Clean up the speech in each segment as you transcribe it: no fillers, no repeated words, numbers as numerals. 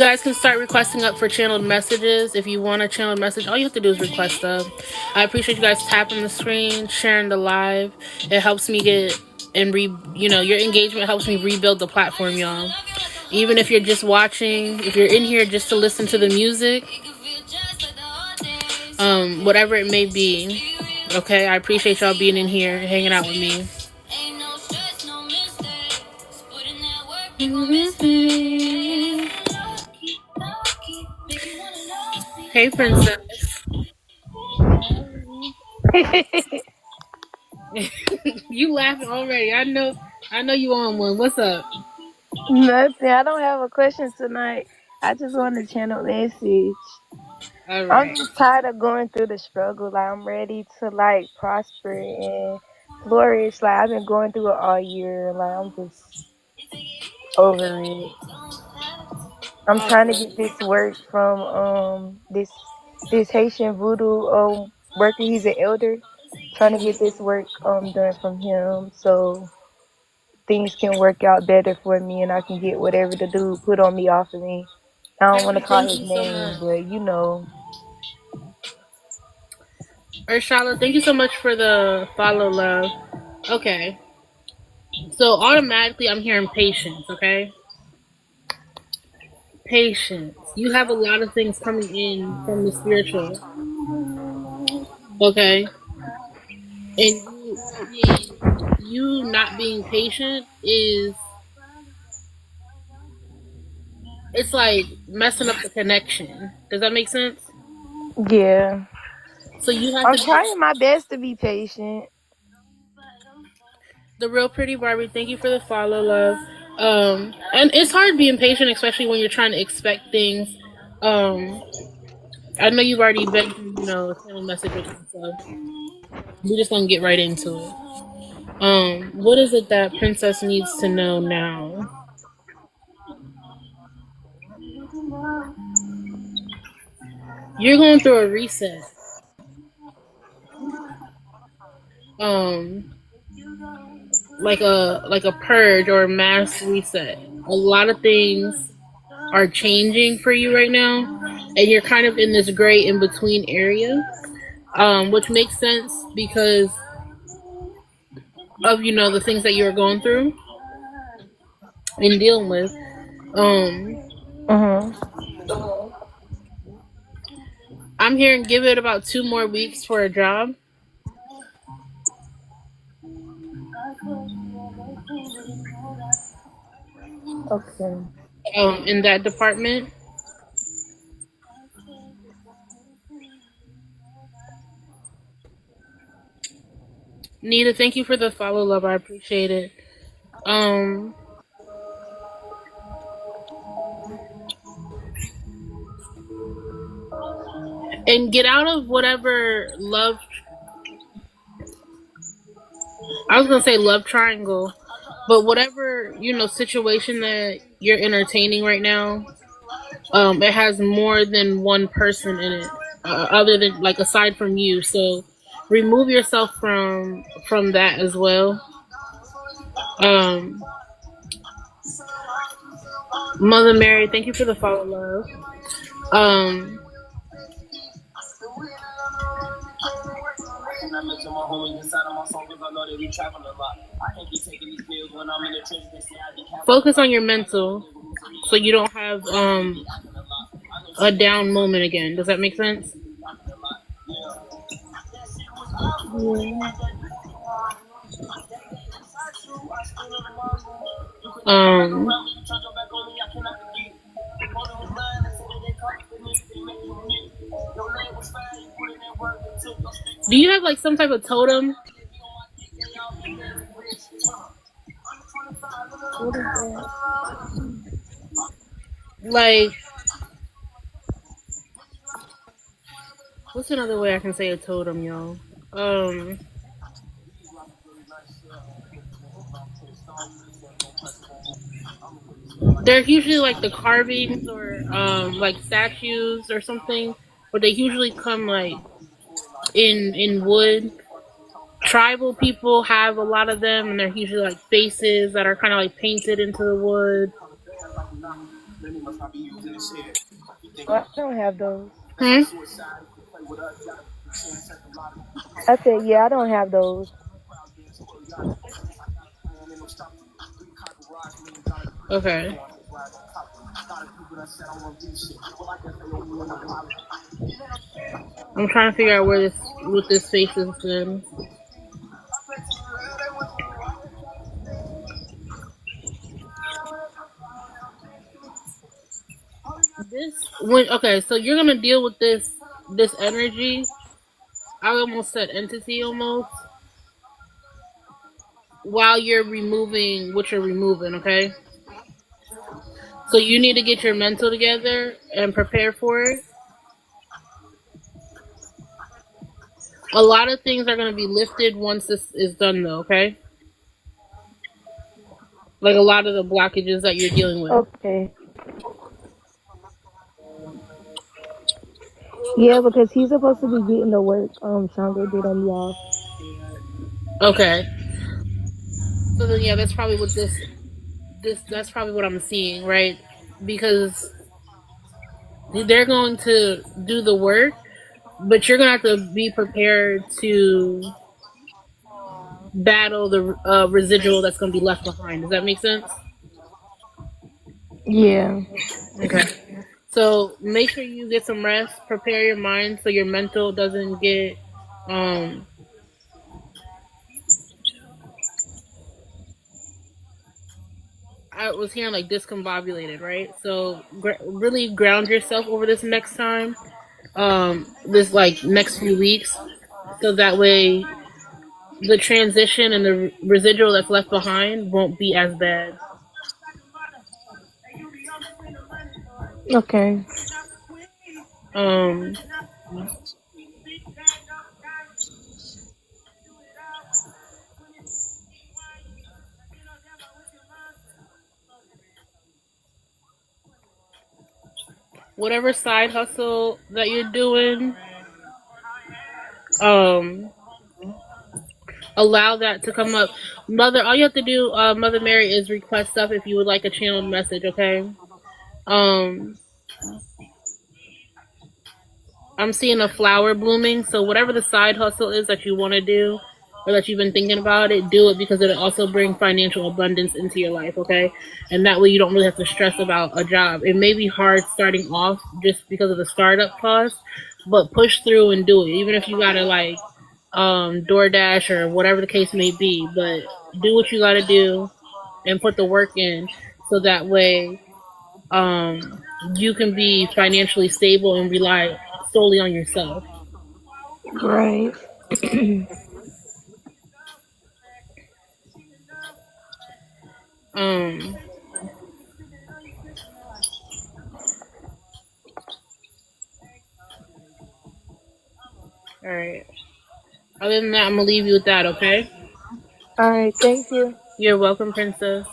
You guys can start requesting up for channeled messages. If you want a channeled message, all you have to do is request up. I appreciate you guys tapping the screen, sharing the live. It helps me get and your engagement helps me rebuild the platform, y'all. Even if you're just watching, if you're in here just to listen to the music, whatever it may be, okay, I appreciate y'all being in here, hanging out with me. Hey, princess. You laughing already. I know you on one. What's up? Nothing. I don't have a question tonight. I just want to channel message. All I'm right. just tired of going through the struggle. Like I'm ready to prosper and flourish. Like I've been going through it all year. Like I'm just over it. I'm trying to get this work from this Haitian voodoo worker. He's an elder. Trying to get this work done from him so things can work out better for me and I can get whatever the dude put on me off of me. I don't want to call Thank his you so name, much. but you know. Urshala, thank you so much for the follow, love. Okay. So automatically I'm hearing patience, okay? Patience. You have a lot of things coming in from the spiritual, okay? And you not being patient is it's like messing up the connection. Does that make sense? Yeah. So you have I'm to be trying my best to be patient. the real pretty Barbie. Thank you for the follow, love. And it's hard being patient, especially when you're trying to expect things. Um, I know you've already been through, channel messages and stuff. We're just gonna get right into it. What is it that Princess needs to know now? You're going through a reset. Um, like a purge or a mass reset. A lot of things are changing for you right now, and you're kind of in this gray in between area, which makes sense because of the things that you're going through and dealing with. Um, Mhm. I'm hearing give it about 2 more weeks for a job. Okay. In that department. Nita, thank you for the follow, love. I appreciate it. Um, and get out of whatever love. I was gonna say love triangle, but whatever situation that you're entertaining right now, it has more than one person in it, other than like aside from you. So remove yourself from that as well. Um, Mother Mary, thank you for the follow, love. Um, Focus on your mental, so you don't have a down moment again. Does that make sense? Yeah. Um, do you have like some type of totem? What is that? Like, what's another way I can say a totem, y'all? Um, they're usually like the carvings or like statues or something, but they usually come like in wood. Tribal people have a lot of them, and they're usually like faces that are kind of like painted into the wood. Well, I don't have those. Hmm. I said, yeah, I don't have those. Okay. I'm trying to figure out where this what this face is in. This when okay, so you're gonna deal with this energy. I almost said entity almost while you're removing what you're removing. Okay, so you need to get your mental together and prepare for it. A lot of things are gonna be lifted once this is done, though. Okay, like a lot of the blockages that you're dealing with. Okay. Yeah, because he's supposed to be getting the work Shango did on me off. Okay, so then yeah, that's probably what this that's probably what I'm seeing, right? Because they're going to do the work, but you're gonna have to be prepared to battle the residual that's gonna be left behind. Does that make sense? Yeah. Okay. So make sure you get some rest. Prepare your mind so your mental doesn't get. Um, I was hearing like discombobulated, right? So really ground yourself over this next time. This like next few weeks, so that way the transition and the residual that's left behind won't be as bad. Okay. Um, whatever side hustle that you're doing, um, allow that to come up. Mother, all you have to do, Mother Mary, is request stuff if you would like a channeled message. Okay. Um, I'm seeing a flower blooming, so whatever the side hustle is that you want to do or that you've been thinking about it, do it because it'll also bring financial abundance into your life, okay? And that way you don't really have to stress about a job. It may be hard starting off just because of the startup cost, but push through and do it. Even if you gotta like DoorDash or whatever the case may be, but do what you gotta do and put the work in so that way you can be financially stable and rely solely on yourself. Right. Um, all right. Other than that, I'm gonna leave you with that. Okay. All right. Thank you. You're welcome, princess.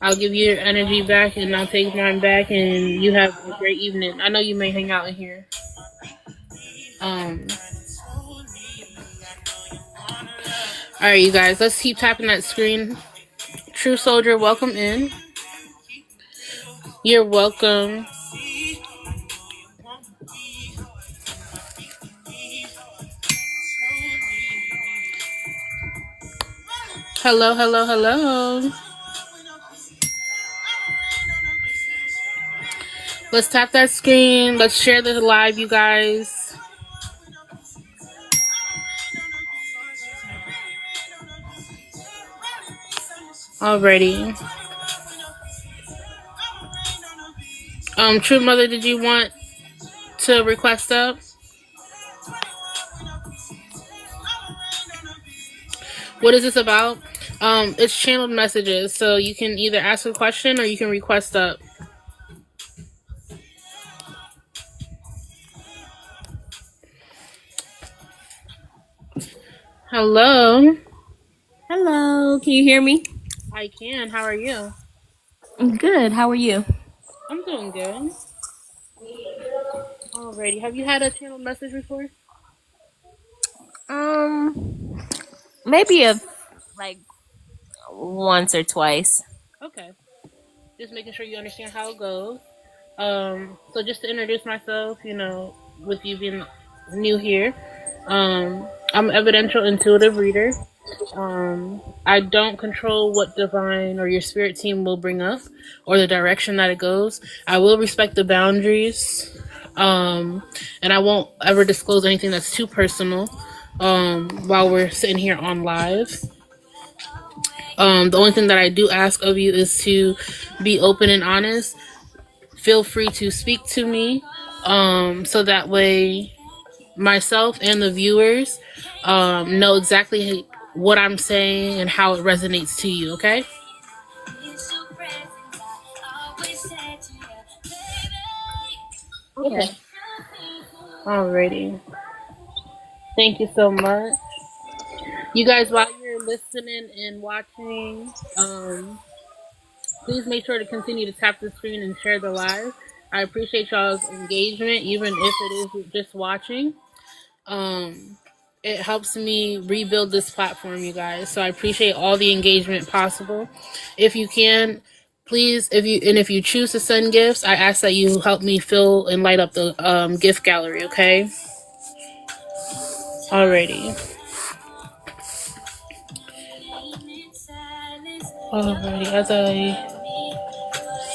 I'll give you your energy back, and I'll take mine back, and you have a great evening. I know you may hang out in here. Um. All right, you guys. Let's keep tapping that screen. True soldier, welcome in. You're welcome. Hello, hello, hello. Let's tap that screen. Let's share the live, you guys. Alrighty. True Mother, did you want to request up? What is this about? It's channeled messages, so you can either ask a question or you can request up. Hello. Hello, can you hear me? I can. How are you? Good. How are you? I'm doing good. Alrighty. Have you had a channeled message before? Maybe like once or twice. Okay. just making sure you understand how it goes. So just to introduce myself, with you being new here, I'm an evidential intuitive reader. I don't control what divine or your spirit team will bring up or the direction that it goes. I will respect the boundaries, and I won't ever disclose anything that's too personal while we're sitting here on live. The only thing that I do ask of you is to be open and honest. Feel free to speak to me, so that way myself and the viewers know exactly what I'm saying and how it resonates to you, okay? Okay. Okay. Alrighty. Thank you so much. You guys, while you're listening and watching, please make sure to continue to tap the screen and share the live. I appreciate y'all's engagement, even if it is just watching. Um, it helps me rebuild this platform, you guys. So I appreciate all the engagement possible. If you can, please, if you choose to send gifts, I ask that you help me fill and light up the gift gallery. Okay. Alrighty. Alrighty. As I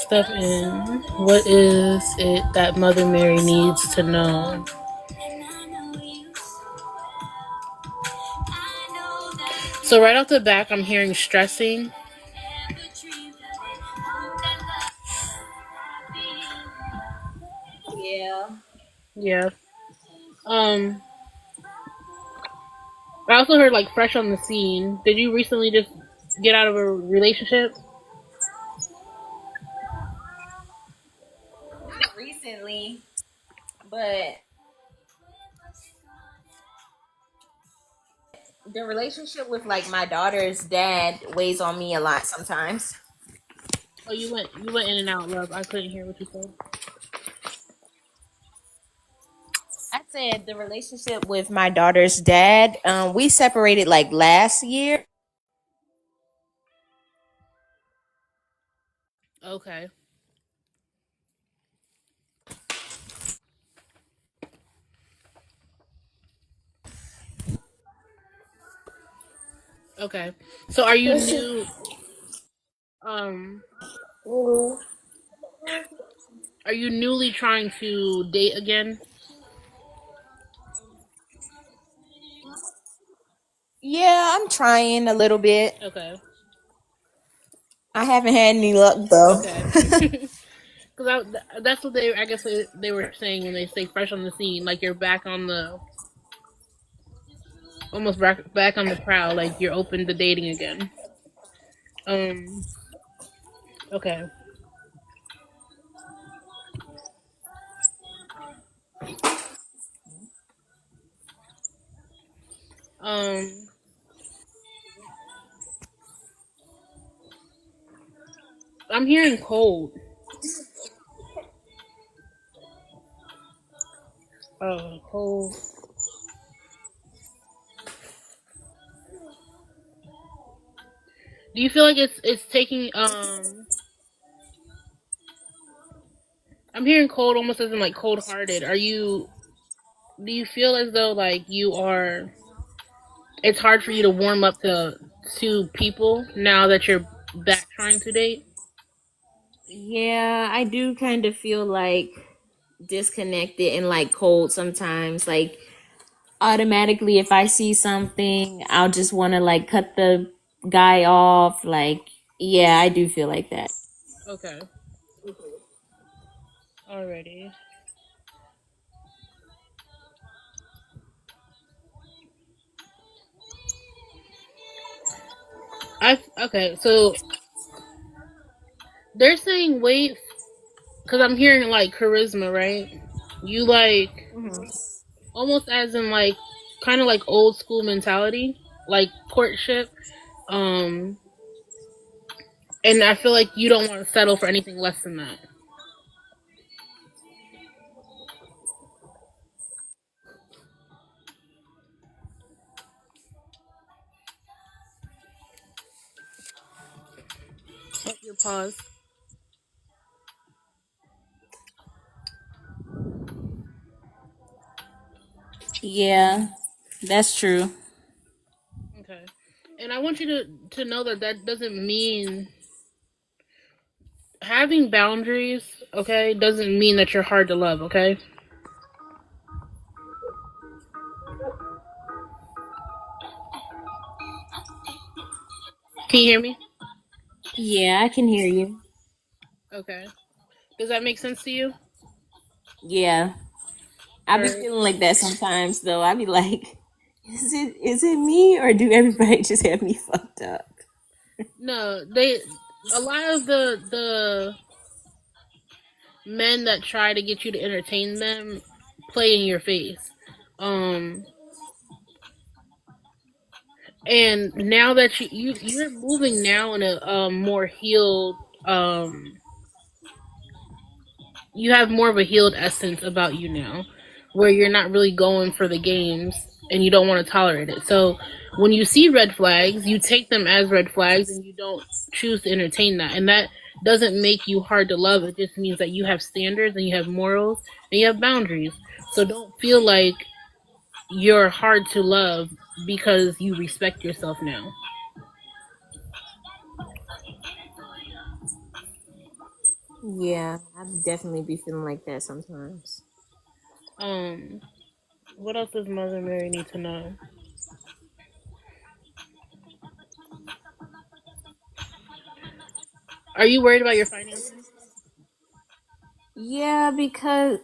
step in, what is it that Mother Mary needs to know? So right off the back, I'm hearing stressing. Yeah. Yeah. Um, I also heard like fresh on the scene. Did you recently just get out of a relationship? Not recently, but the relationship with like my daughter's dad weighs on me a lot sometimes. Oh, you went in and out, love. I couldn't hear what you said. I said the relationship with my daughter's dad, we separated like last year. Okay. Okay. So are you new? Um, are you newly trying to date again? Yeah, I'm trying a little bit. Okay. I haven't had any luck though. Okay. Because that's what I guess they were saying when they say fresh on the scene, like you're back on the almost back on the prowl, like you're open to dating again. Um. Okay. Um. I'm hearing cold. Oh, cold. Do you feel like it's taking I'm hearing cold almost as in like cold hearted. Do you feel as though like you are it's hard for you to warm up to people now that you're back trying to date? Yeah, I do kind of feel like disconnected and like cold sometimes. Like automatically, if I see something, I'll just want to like cut the guy off. Like, yeah, I do feel like that. Okay. Alrighty. Okay, so they're saying wait because I'm hearing like charisma, right? You like Mhm. almost as in like kind of like old school mentality, like courtship. Um, and I feel like you don't want to settle for anything less than that. Oh, your pause. Yeah, that's true. Okay. And I want you to know that that doesn't mean having boundaries, okay, doesn't mean that you're hard to love, okay? Can you hear me? Yeah, I can hear you. Okay. Does that make sense to you? Yeah. I be Or feeling like that sometimes though. I be like, is it me or do everybody just have me fucked up? no, they a lot of the men that try to get you to entertain them play in your face. Um and now that you're moving now in a more healed you have more of a healed essence about you now, where you're not really going for the games and you don't want to tolerate it. So when you see red flags, you take them as red flags and you don't choose to entertain that. And that doesn't make you hard to love. It just means that you have standards and you have morals and you have boundaries. So don't feel like you're hard to love because you respect yourself now. Yeah, I definitely be feeling like that sometimes. Um, what else does Mother Mary need to know? Are you worried about your finances? Yeah, because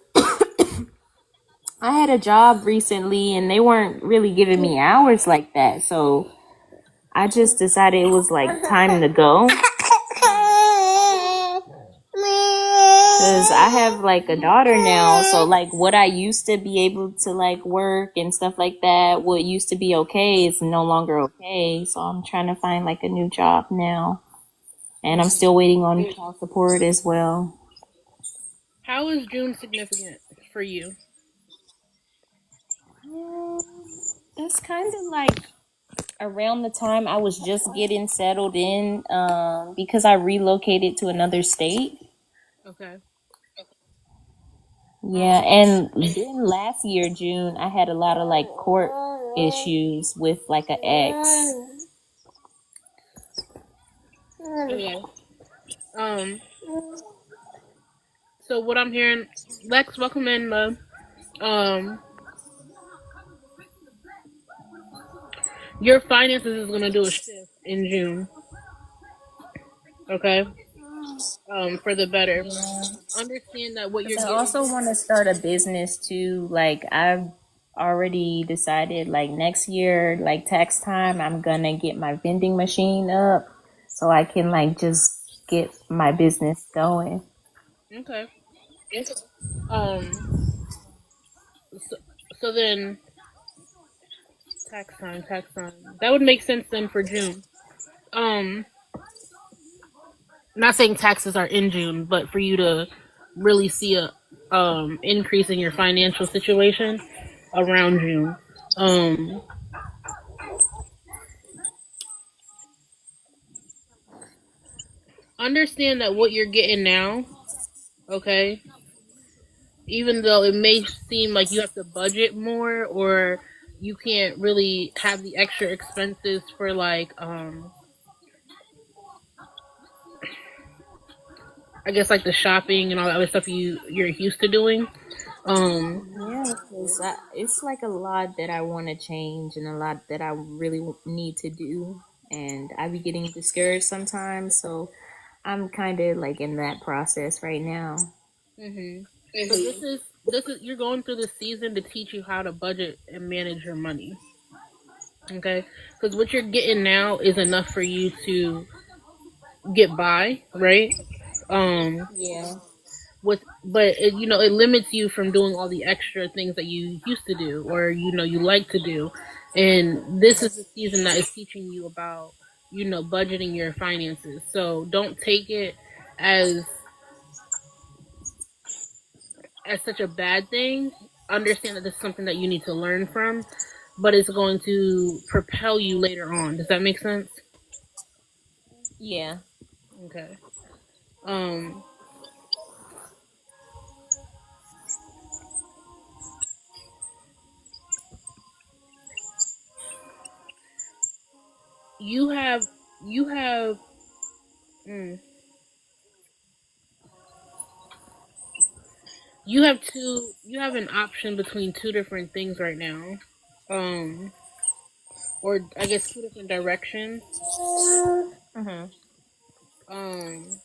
I had a job recently and they weren't really giving me hours like that. So I just decided it was like time to go. Cause I have like a daughter now, so like what I used to be able to like work and stuff like that, what used to be okay is no longer okay. So I'm trying to find like a new job now, and I'm Okay. still waiting on child support as well. How is June significant for you? Mm, That's kind of like around the time I was just getting settled in, because I relocated to another state. Okay. Yeah, Um. and then last year, June, I had a lot of like court issues with like an ex. Okay. Um. So what I'm hearing, Lex, welcome in, love. Um. Your finances is gonna do a shift in June. Okay. For the better. Understand that what you're I getting. also want to start a business too. Like I've already decided like next year, like tax time, I'm gonna get my vending machine up so I can like just get my business going. Okay. Um. So, so then, tax time, tax time. That would make sense then for June. Um. Not saying taxes are in June, but for you to really see a increase in your financial situation around June. Um. Understand that what you're getting now, okay, even though it may seem like you have to budget more or you can't really have the extra expenses for like I guess like the shopping and all that other stuff you're used to doing. Um Yeah, because it's like a lot that I want to change and a lot that I really need to do. And I be getting discouraged sometimes. So I'm kind of like in that process right now. mhm. So this is you're going through this season to teach you how to budget and manage your money. Okay? Cuz what you're getting now is enough for you to get by, right? Um Yeah. with but it, it limits you from doing all the extra things that you used to do or you like to do, and this is the season that is teaching you about budgeting your finances. So don't take it as such a bad thing. Understand that this is something that you need to learn from, but it's going to propel you later on. Does that make sense? Yeah. Okay. um you have you have mm, you have an option between two different things right now. Um or I guess two different directions. Mm-hmm. Um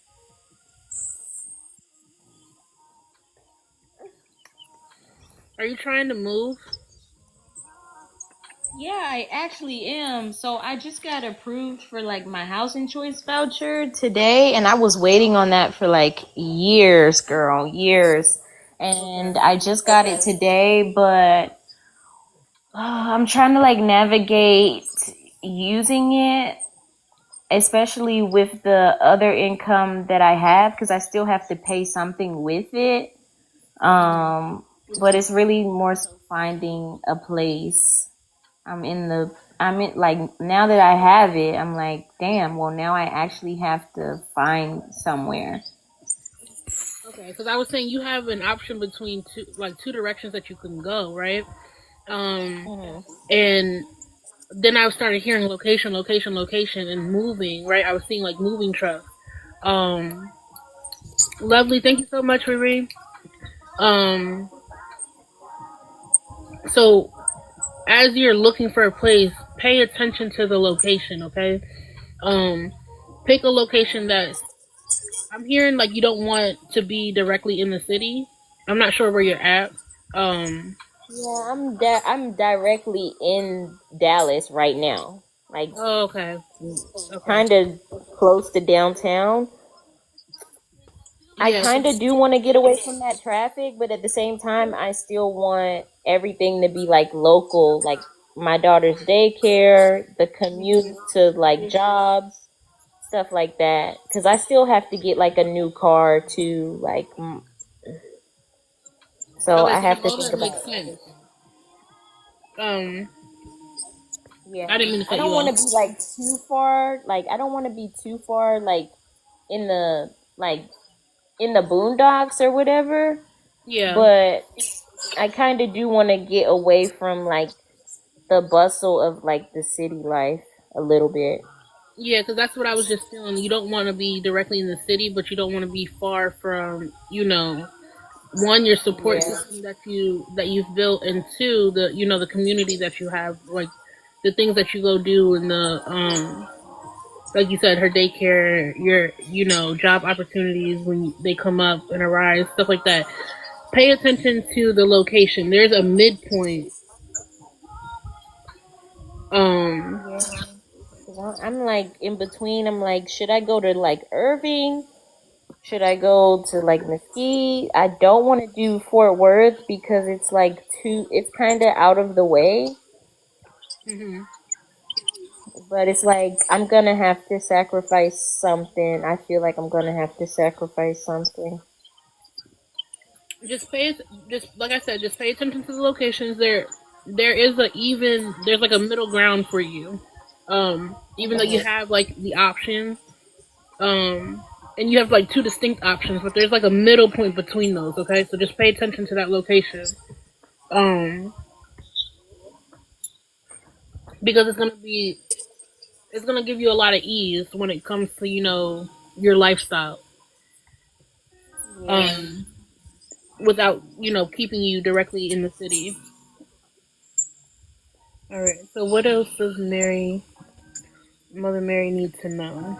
are you trying to move? Yeah, I actually am. So I just got approved for like my housing choice voucher today, and I was waiting on that for like years, girl, years. And Okay. I just got it today, but I'm trying to like navigate using it, especially with the other income that I have, because I still have to pay something with it. Mhm. But it's really more so finding a place. I'm in like now that I have it, I'm like, damn, well now I actually have to find somewhere. Okay, cuz I was saying you have an option between two directions that you can go, right? Um Hmm. and then I started hearing location, location, location, and moving. Right, I was seeing like moving trucks. Um, Lovely, thank you so much, Riri. Um, so as you're looking for a place, pay attention to the location. Okay. Um, Pick a location that I'm hearing like you don't want to be directly in the city. I'm not sure where you're at. Um, Yeah, I'm directly in Dallas right now, like oh, okay, okay, kind of close to downtown. I yeah, kind of do want to get away from that traffic, but at the same time, I still want everything to be like local, like my daughter's daycare, the commute mhm. to like jobs, stuff like that. Because I still have to get like a new car too, like, so Okay. I So have to all think that about makes sense. everything. Um, Yeah, I didn't mean to I cut don't you want off. to be like too far. Like I don't want to be too far, in the like in the boondocks or whatever. Yeah, But I kind of do want to get away from like the bustle of like the city life a little bit. yeah, because that's what I was just feeling. You don't want to be directly in the city, but you don't want to be far from, one, your support Yeah. system that you've built, and two, the community that you have, like the things that you go do, and the like you said, her daycare, your job opportunities when they come up and arise, stuff like that. Pay attention to the location. There's a midpoint. Um, Yeah. 'Cause I'm like in between. I'm like, should I go to like Irving? Should I go to like Mesquite? I don't want to do Fort Worth because it's like too. It's kind of out of the way. mhm. But it's like I'm gonna have to sacrifice something. I feel like I'm gonna have to sacrifice something. just pay just like I said, just pay attention to the locations. There's like a middle ground for you. Even though you have like the option, um, and you have like two distinct options, but there's like a middle point between those. Okay, so just pay attention to that location. Um, because it's gonna give you a lot of ease when it comes to your lifestyle. Yeah. Um, Without keeping you directly in the city. All right. So what else does Mother Mary need to know?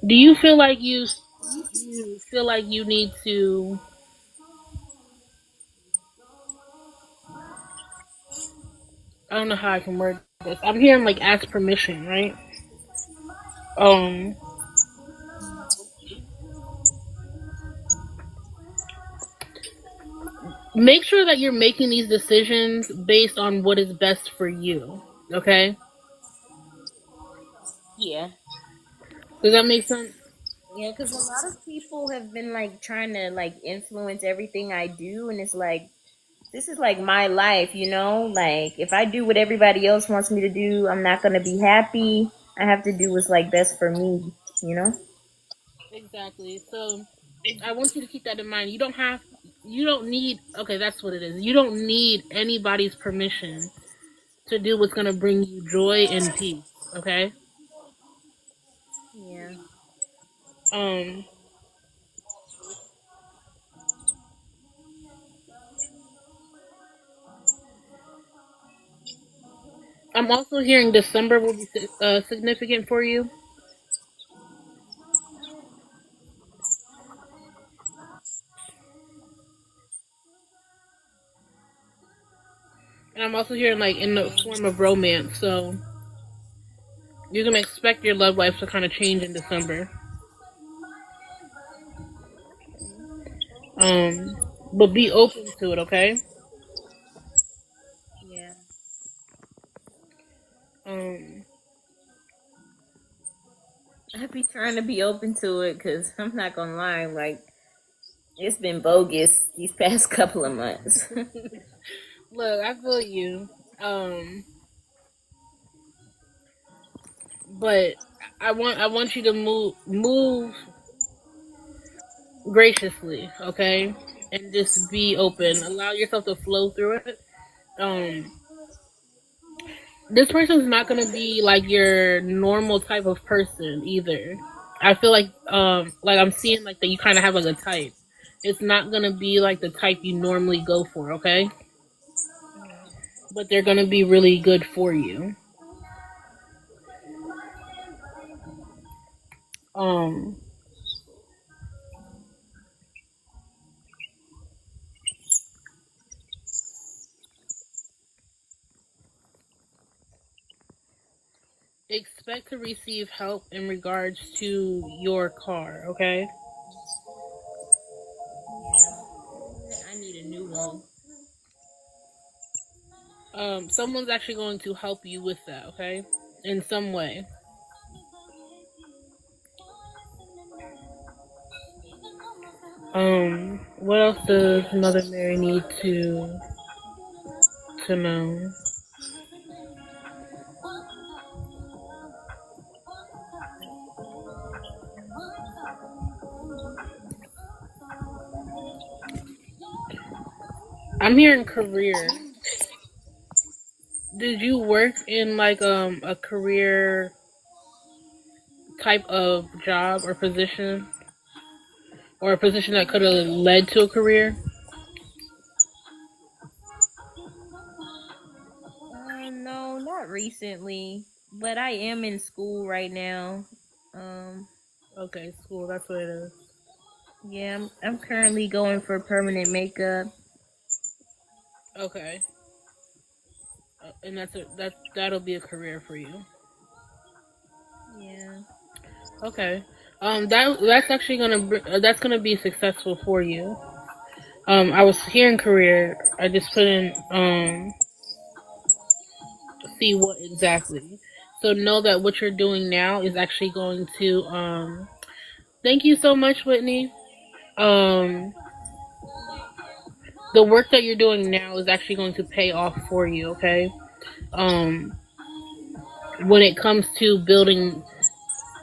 Do you feel like you feel like you need to? I don't know how I can word this. I'm hearing like ask permission, right? Um, Make sure that you're making these decisions based on what is best for you. Okay? Yeah. Does that make sense? Yeah, because a lot of people have been like trying to like influence everything I do, and it's like this is like my life, you know? Like if I do what everybody else wants me to do, I'm not gonna be happy. I have to do what's like best for me, you know? Exactly. So. I want you to keep that in mind. You don't need, okay, that's what it is. You don't need anybody's permission to do what's going to bring you joy and peace, okay? Yeah. Um, I'm also hearing December will be significant for you. And I'm also hearing like in the form of romance. So you're going to expect your love life to kind of change in December. Um, but be open to it, okay? Yeah. Um, I be trying to be open to it because I'm not gonna lie, like it's been bogus these past couple of months. look, I feel you. Um, but I want you to move graciously, okay? And just be open. Allow yourself to flow through it. Um, this person's not gonna be like your normal type of person either. I feel like I'm seeing like that you kind of have like a type. It's not gonna be like the type you normally go for, okay? But they're gonna be really good for you. Um, expect to receive help in regards to your car, okay? Yeah. I need a new one. Someone's actually going to help you with that, okay? In some way. What else does Mother Mary need to know? I'm hearing career. Did you work in like a career type of job or position, or a position that could have led to a career? No, not recently, but I am in school right now. Um, Okay, school. That's what it is. yeah, I'm currently going for permanent makeup. Okay, and that'll be a career for you. Yeah. Okay. That's actually that's gonna be successful for you. I was hearing career. I just couldn't see what exactly. So know that what you're doing now is actually going to Thank you so much, Whitney. Um, the work that you're doing now is actually going to pay off for you. Okay. Um, when it comes to building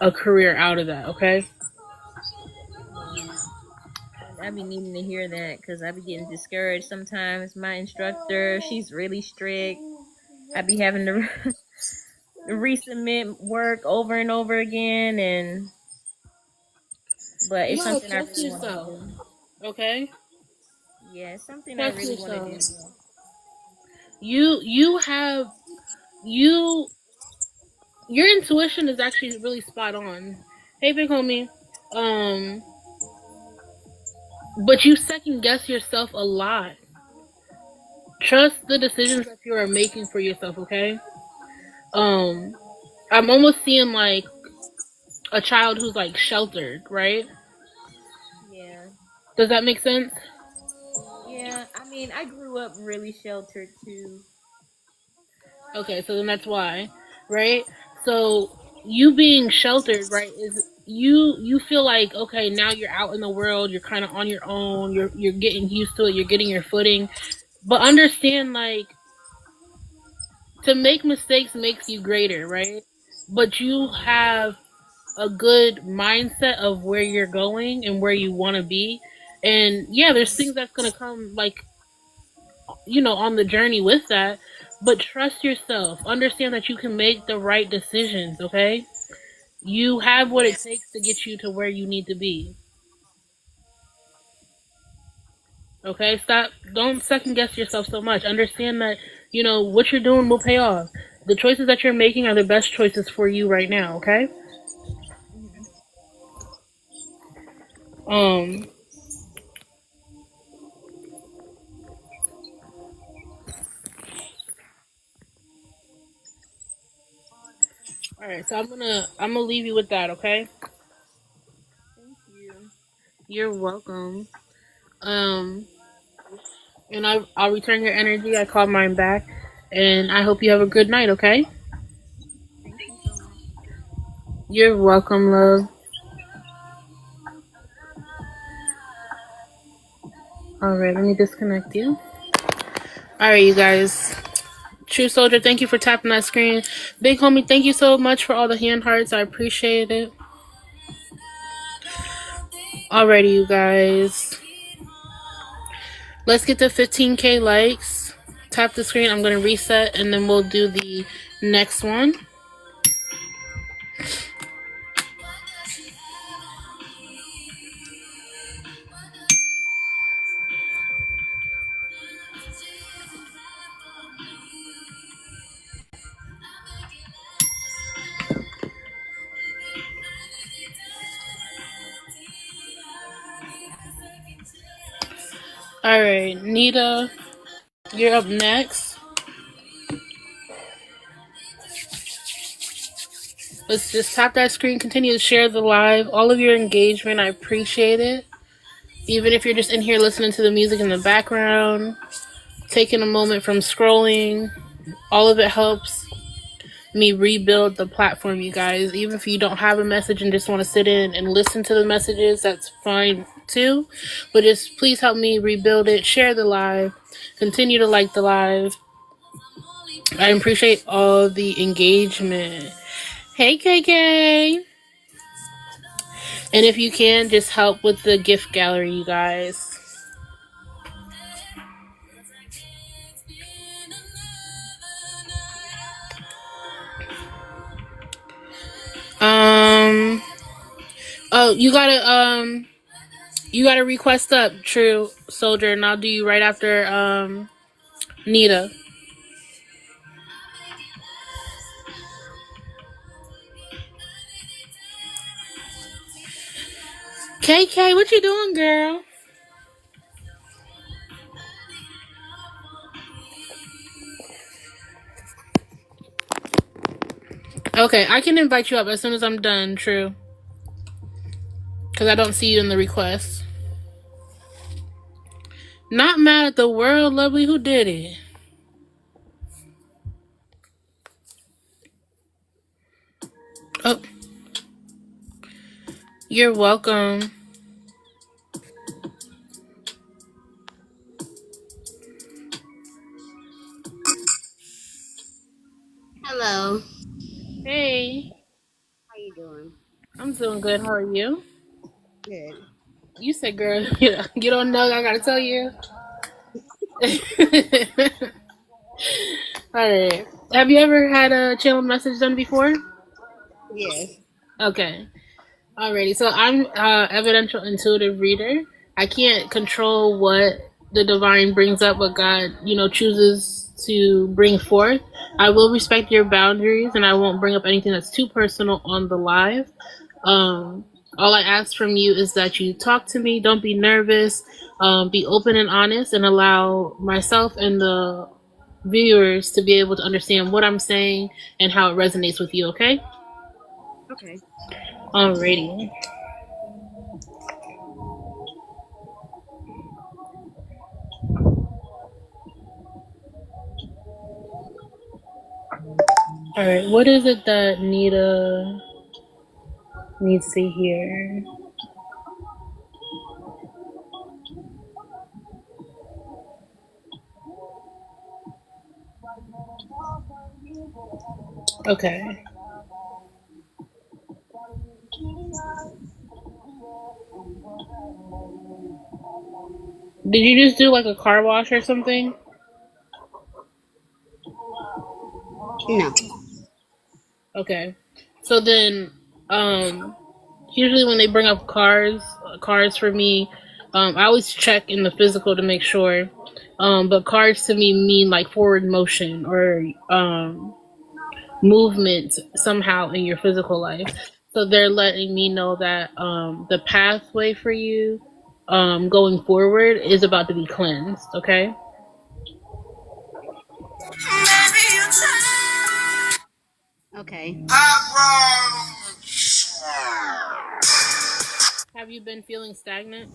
a career out of that. Okay. I be needing to hear that because I be getting discouraged sometimes. My instructor, she's really strict. I be having to resubmit work over and over again, and but it's You gotta something I trust really want to yourself. do. Okay. Yeah, it's something I Trust really want to yourself. do. You have you your intuition is actually really spot on. Hey, big homie. Um, but you second guess yourself a lot. Trust the decisions that you are making for yourself. Okay. Um, I'm almost seeing like a child who's like sheltered, right? Yeah, Does that make sense? yeah. I mean, I grew up really sheltered too. Okay, so then that's why, right? So you being sheltered, right, is you feel like okay, now you're out in the world, you're kind of on your own, you're getting used to it, you're getting your footing, but understand like to make mistakes makes you greater, right? But you have a good mindset of where you're going and where you want to be. And yeah, there's things that's going to come, like, on the journey with that, but trust yourself. Understand that you can make the right decisions, okay? You have what it takes to get you to where you need to be. Okay? Stop, don't second guess yourself so much. Understand that, what you're doing will pay off. The choices that you're making are the best choices for you right now, okay? Mhm. Um, all right, so I'm gonna leave you with that, okay? Thank you. You're welcome. Um, and I'll return your energy. I call mine back, and I hope you have a good night, okay? Thank you so much. You're welcome, love. All right, let me disconnect you. All right, you guys. True Soldier, thank you for tapping that screen. Big homie, thank you so much for all the hand hearts. I appreciate it. Alrighty, you guys. Let's get to 15K likes. Tap the screen. I'm going to reset, and then we'll do the next one. Alright, Nita, you're up next. Let's just tap that screen. Continue to share the live. All of your engagement, I appreciate it. Even if you're just in here listening to the music in the background, taking a moment from scrolling, all of it helps me rebuild the platform, you guys. Even if you don't have a message and just want to sit in and listen to the messages, that's fine too. But just please help me rebuild it. Share the live. Continue to like the live. I appreciate all the engagement. Hey, KK. And if you can, just help with the gift gallery, you guys. Um. Oh, you gotta request up, True Soldier, and I'll do you right after Nita. KK, what you doing, girl? Okay, I can invite you up as soon as I'm done, True. Because I don't see you in the request. Not mad at the world, lovely. Who did it? Oh, you're welcome. Hello. Hey, How you doing? I'm doing good. How are you? Good. You said, girl, you don't know. I gotta tell you. All right. Have you ever had a channel message done before? Yes. Okay. Alrighty, so I'm evidential intuitive reader. I can't control what the divine brings up, what God, chooses to bring forth. I will respect your boundaries, and I won't bring up anything that's too personal on the live. Um, all I ask from you is that you talk to me. Don't be nervous. Be open and honest, and allow myself and the viewers to be able to understand what I'm saying and how it resonates with you. Okay? Okay. Alrighty. All right, what is it that Nita needs to hear? Okay. Did you just do like a car wash or something? No. Okay. So then, um, usually when they bring up cars for me, I always check in the physical to make sure. But cars to me mean like forward motion or movement somehow in your physical life. So they're letting me know that the pathway for you going forward is about to be cleansed. Okay. Okay. Have you been feeling stagnant?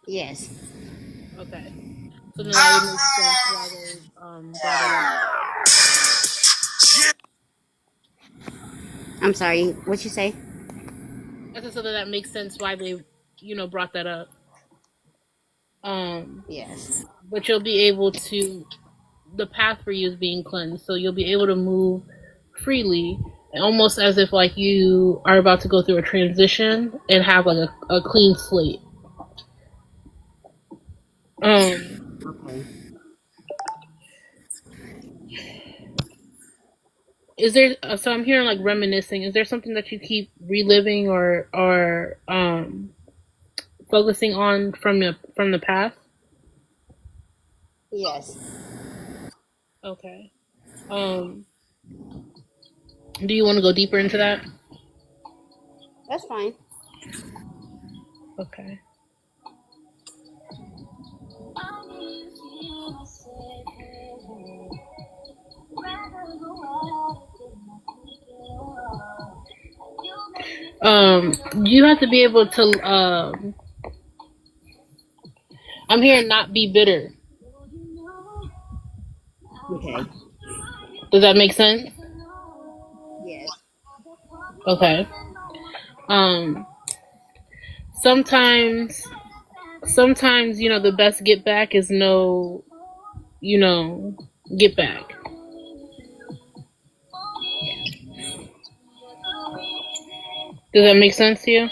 Yes. Okay. So then that would make sense why they brought it up. I'm sorry. What you say? I said so that makes sense why they, brought that up. Um, Yes. but you'll be able to. The path for you is being cleansed, so you'll be able to move freely, almost as if like you are about to go through a transition and have like a clean slate. Um, Okay. is there? So I'm hearing like reminiscing. Is there something that you keep reliving or focusing on from the past? Yes. Okay. Um, do you want to go deeper into that? That's fine. Okay. You have to be able to. I'm hearing not be bitter. Okay. Does that make sense? Yes. Okay. Um, sometimes, sometimes the best get back is no, you know, get back. Yeah. Does that make sense to you?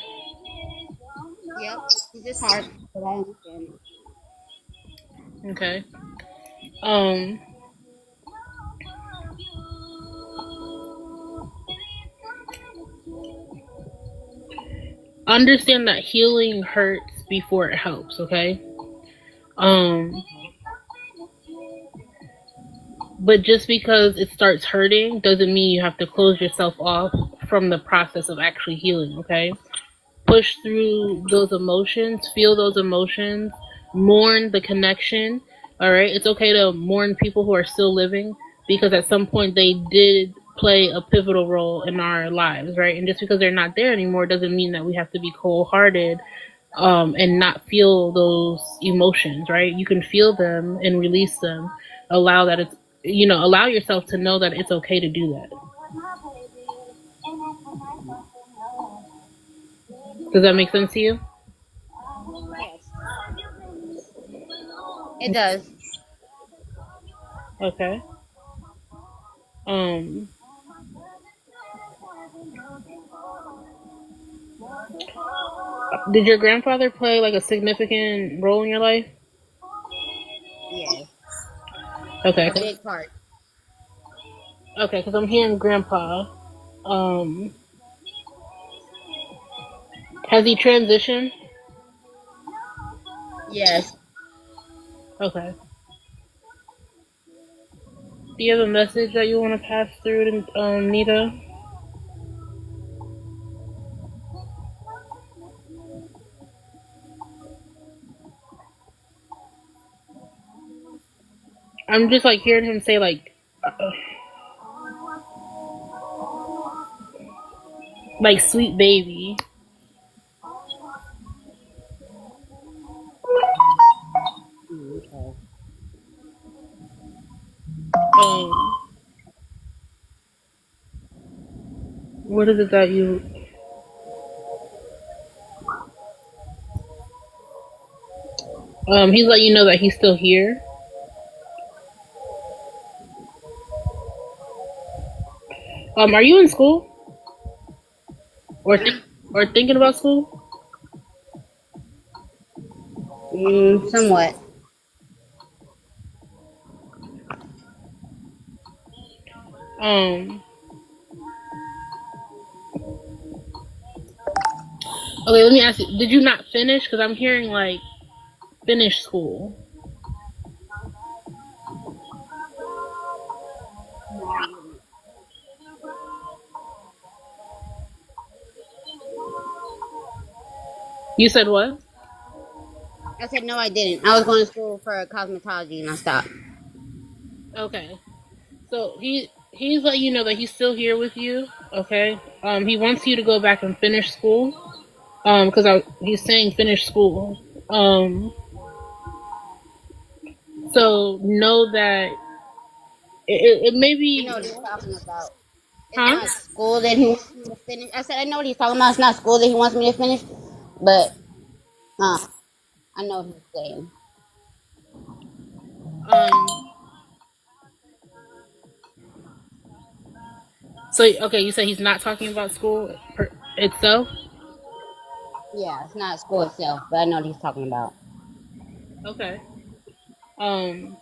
Yep. It's just hard, but I understand it. Okay. Um, understand that healing hurts before it helps. Okay. Um, Okay. but just because it starts hurting doesn't mean you have to close yourself off from the process of actually healing. Okay. Push through those emotions, feel those emotions, mourn the connection. All right, it's okay to mourn people who are still living because at some point they did play a pivotal role in our lives, right? And just because they're not there anymore doesn't mean that we have to be cold hearted and not feel those emotions, right? You can feel them and release them. Allow that it's allow yourself to know that it's okay to do that. Does that make sense to you? Yes. It does. Okay. Um, did your grandfather play like a significant role in your life? Yes. Okay, A big part. okay, because I'm hearing grandpa. Um, has he transitioned? Yes. Okay. Do you have a message that you want to pass through to Nita? I'm just like hearing him say like sweet baby. Okay. Um, what is it that you? He's letting you know that he's still here. Are you in school or Me? or thinking about school? Somewhat. Um. Okay, let me ask you. Did you not finish? Because I'm hearing like finish school. No, I didn't. You said what? I said no, I didn't. I was going to school for cosmetology and I stopped. Okay. So he's letting you know that he's still here with you. Okay. He wants you to go back and finish school. Because he's saying finish school. So know that it may I be, know what he's talking about. It's huh? not school that he wants me to finish. I said I know what he's talking about. It's not school that he wants me to finish, but I know what he's saying. Um. So okay, you said he's not talking about school itself. Yeah, it's not school itself, but I know what he's talking about. Okay. Um.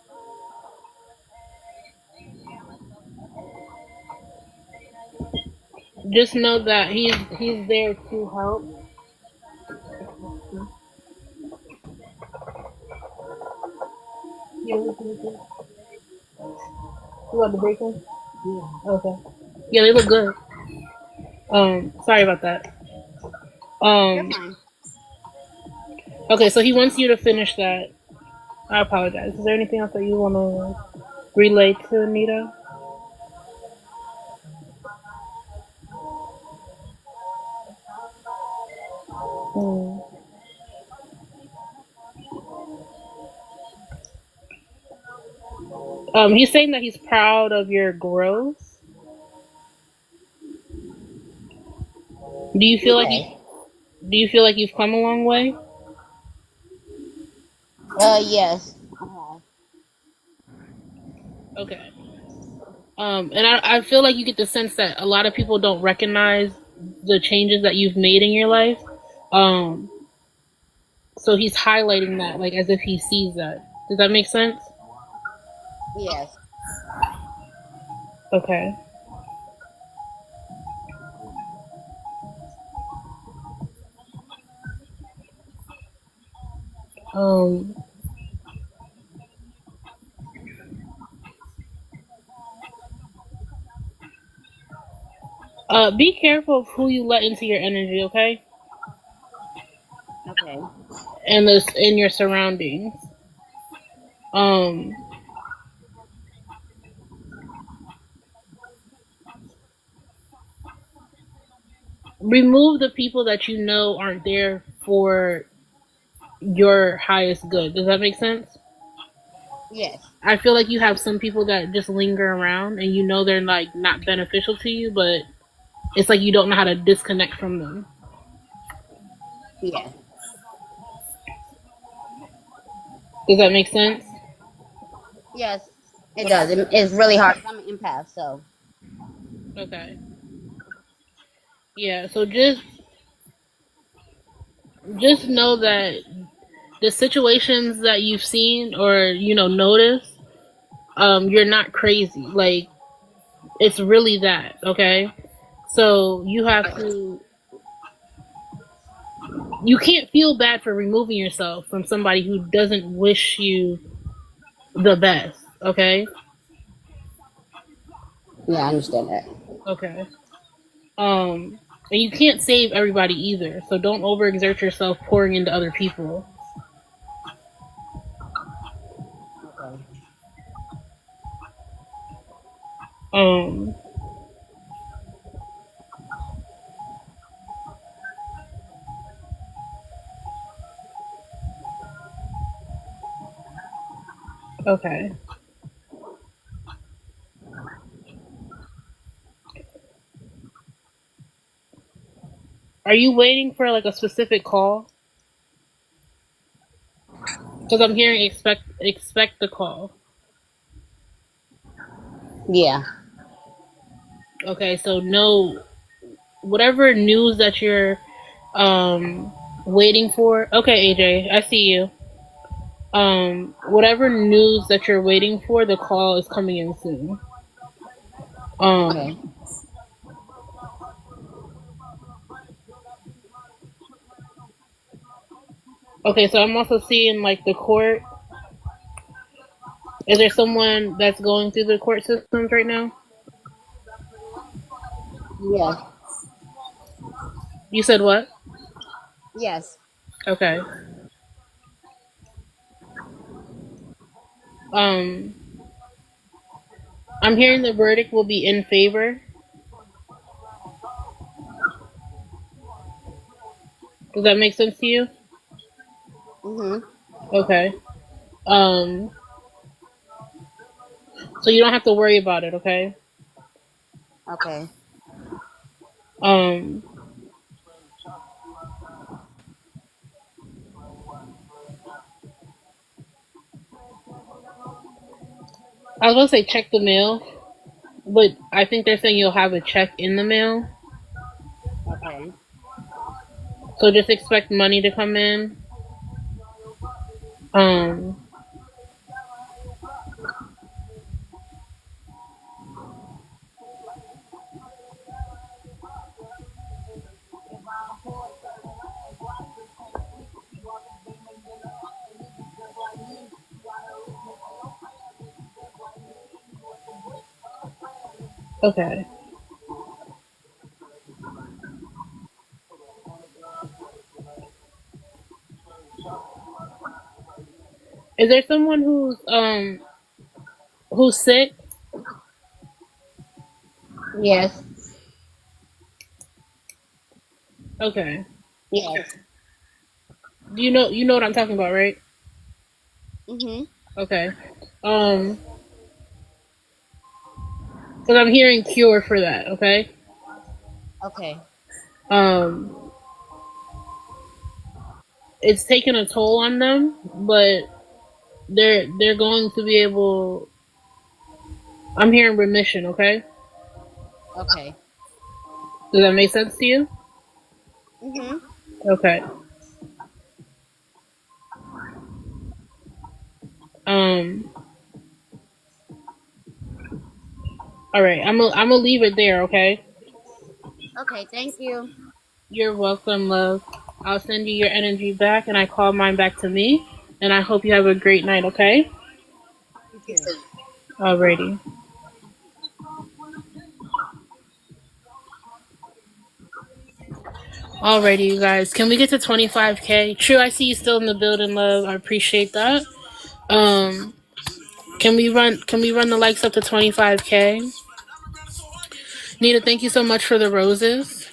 Just know that he's there to help. Yeah. You got the bacon? Yeah. Okay. Yeah, they look good. Sorry about that. You're Um. fine. Okay, so he wants you to finish that. I apologize. Is there anything else that you want to relay to Nita? Hmm. He's saying that he's proud of your growth. Do you feel like you Okay. do you feel like you've come a long way? Yes. Okay. And I feel like you get the sense that a lot of people don't recognize the changes that you've made in your life. Um, so he's highlighting that, like, as if he sees that. Does that make sense? Yes. Okay. Um, be careful of who you let into your energy, okay? Okay. And this in your surroundings. Um, remove the people that you know aren't there for your highest good. Does that make sense? Yes. I feel like you have some people that just linger around and you know they're like not beneficial to you, but it's like you don't know how to disconnect from them. Yes. Does that make sense? Yes. It does. It's really hard. I'm an empath, so Okay. Yeah, so just know that the situations that you've seen or noticed, you're not crazy. Like it's really that, okay? So you can't feel bad for removing yourself from somebody who doesn't wish you the best, okay? yeah, I understand that. Okay. And you can't save everybody either, so don't overexert yourself pouring into other people. Okay. Um, okay. Are you waiting for like a specific call? Because I'm hearing expect the call. Yeah. Okay, so no, whatever news that you're waiting for. Okay, AJ, I see you. Whatever news that you're waiting for, the call is coming in soon. Okay. Um, okay, so I'm also seeing like the court. Is there someone that's going through the court systems right now? Yes. You said what? Yes. Okay. Um, I'm hearing the verdict will be in favor. Does that make sense to you? Mhm. Okay. Um, so you don't have to worry about it, okay? Okay. Um, I was gonna say check the mail, but I think they're saying you'll have a check in the mail. Okay. So just expect money to come in. Um, okay. Is there someone who's sick? Yes. Okay. Yes. You know what I'm talking about, right? Mhm. Okay. Because I'm hearing cure for that. Okay. Okay. Um, it's taking a toll on them, but they're going to be able. I'm hearing remission. Okay. Okay. Does that make sense to you? Mhm. Okay. Um. All right. I'm gonna leave it there. Okay. Okay. Thank you. You're welcome, love. I'll send you your energy back, and I call mine back to me. And I hope you have a great night. Okay. You too. Alrighty. Alrighty, you guys. Can we get to 25K? True, I see you still in the building, love. I appreciate that. Um, can we run the likes up to 25K? Nita, thank you so much for the roses.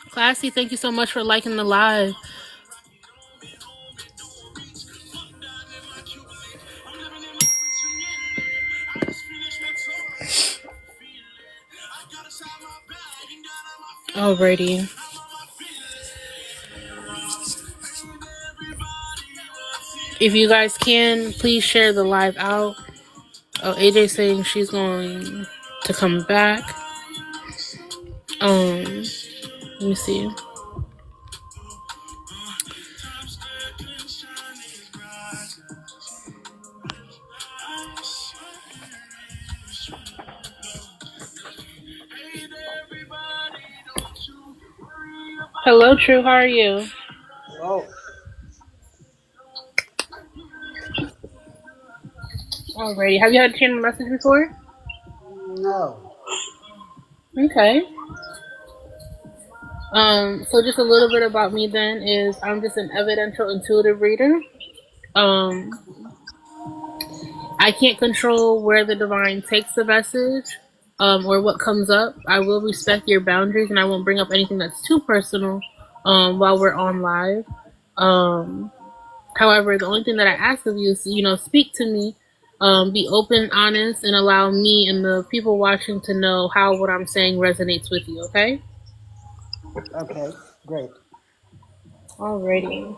Classy, thank you so much for liking the live. Alrighty. If you guys can, please share the live out. Oh, AJ saying she's going to come back. Let me see. Hello, True. How are you? Oh, Alrighty. Have you had a channel message before? no. Okay. So just a little bit about me then is I'm just an evidential intuitive reader. Um, I can't control where the divine takes the message, or what comes up. I will respect your boundaries and I won't bring up anything that's too personal, while we're on live. Um, However, the only thing that I ask of you is, speak to me, be open, honest, and allow me and the people watching to know how what I'm saying resonates with you, okay? Okay, great. Alrighty.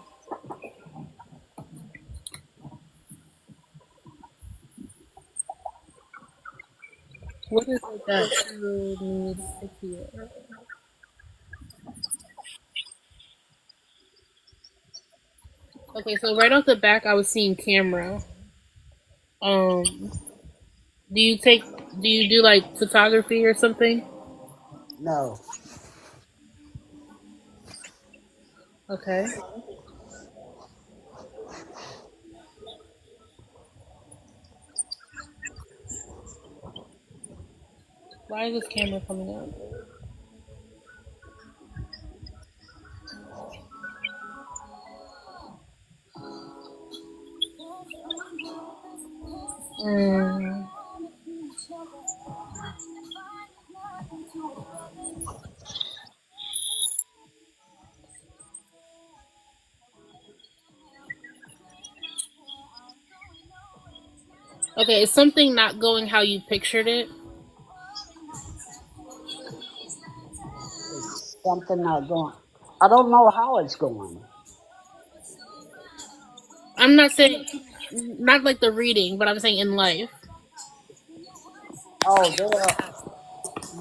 What is it that true needs to hear? Okay, so right off the back, I was seeing camera. Um, do you take? Do you do like photography or something? No. Okay. Why is this camera coming up? Mm. Okay, is something not going how you pictured it? It's something not going. I don't know how it's going. I'm not saying, not like the reading, but I'm saying in life. Oh,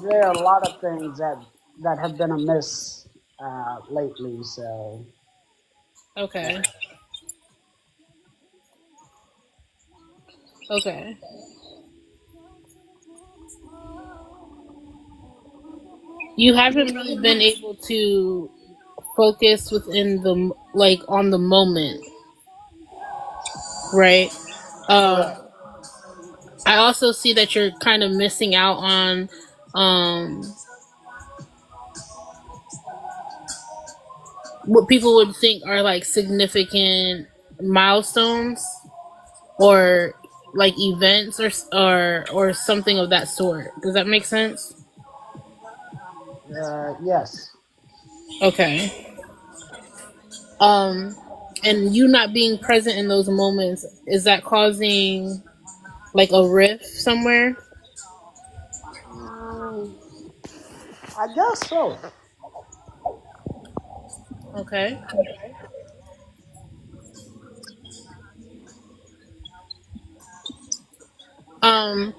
there are a lot of things that have been amiss lately. So Okay. Okay. You haven't really been able to focus within the like on the moment, right? correct. Um, I also see that you're kind of missing out on um what people would think are like significant milestones or like events or something of that sort. Does that make sense? Yes. Okay. Um and you not being present in those moments, is that causing like a rift somewhere? Um, I guess so. Okay. Um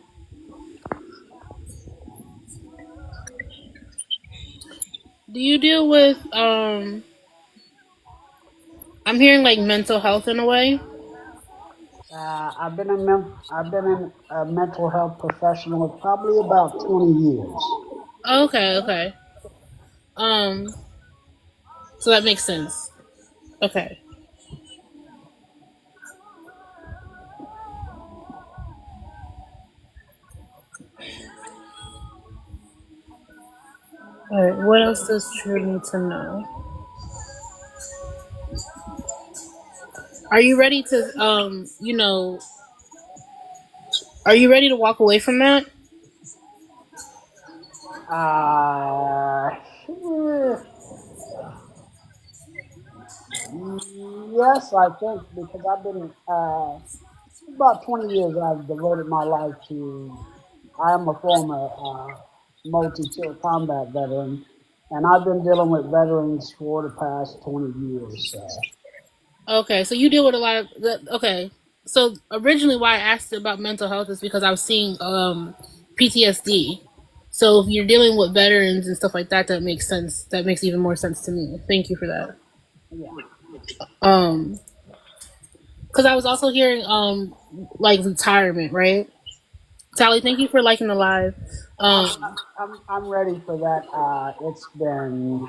do you deal with I'm hearing like mental health in a way? I've been in a mental health professional probably about 20 years. Okay, okay. Um so that makes sense. Okay. All right. What else does True need to know? Are you ready to are you ready to walk away from that? Uh, yes, I think because I've been about 20 years. I've devoted my life to. I am a former multi-tour combat veteran, and I've been dealing with veterans for the past 20 years. So Okay, so you deal with a lot of okay. So originally why I asked about mental health is because I was seeing PTSD. So if you're dealing with veterans and stuff like that, that makes sense. That makes even more sense to me. Thank you for that. yeah, Um because I was also hearing like retirement, right? Tally, thank you for liking the live. I'm Um I'm ready for that. It's been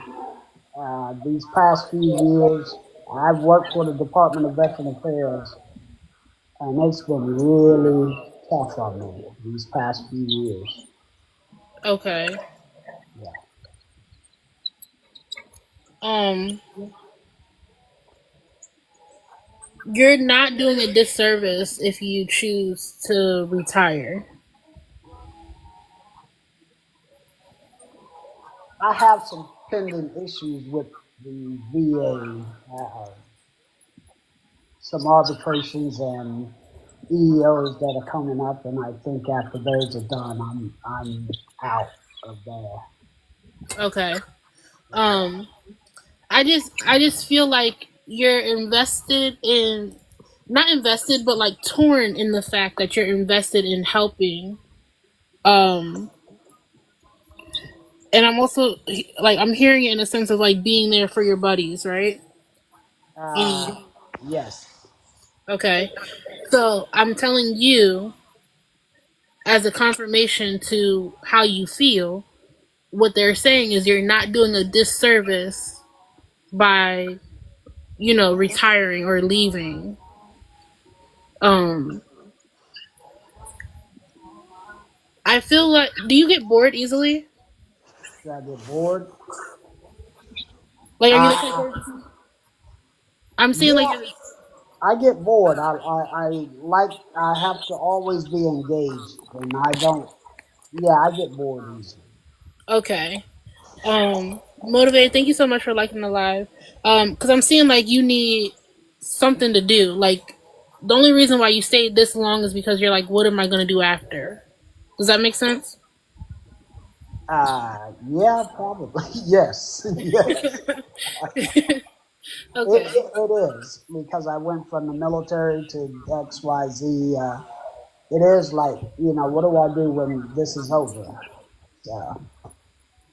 these past few years. I've worked for the Department of Veteran Affairs, and it's been really tough on me these past few years. okay. Yeah, Um you're not doing a disservice if you choose to retire. I have some pending issues with the VA, some arbitrations and EEOs that are coming up, and I think after those are done, I'm out of there. Okay. Um I just feel like you're invested in not invested but like torn in the fact that you're invested in helping Um, and I'm also like I'm hearing it in a sense of like being there for your buddies, right? Uh, Um, yes. okay. So I'm telling you as a confirmation to how you feel, what they're saying is you're not doing a disservice by, retiring or leaving. Um, I feel like, do you get bored easily? Should I get bored? Like, are you the type Uh, person? I'm saying like, yeah, I get bored. I have to always be engaged, and I don't. Yeah, I get bored easily. okay. Motivated. Thank you so much for liking the live. Because I'm seeing like you need something to do. Like, the only reason why you stayed this long is because you're like, what am I gonna do after? Does that make sense? Yeah, probably. Yes, yes. Okay. It is because I went from the military to XYZ. It is like, what do I do when this is over? So,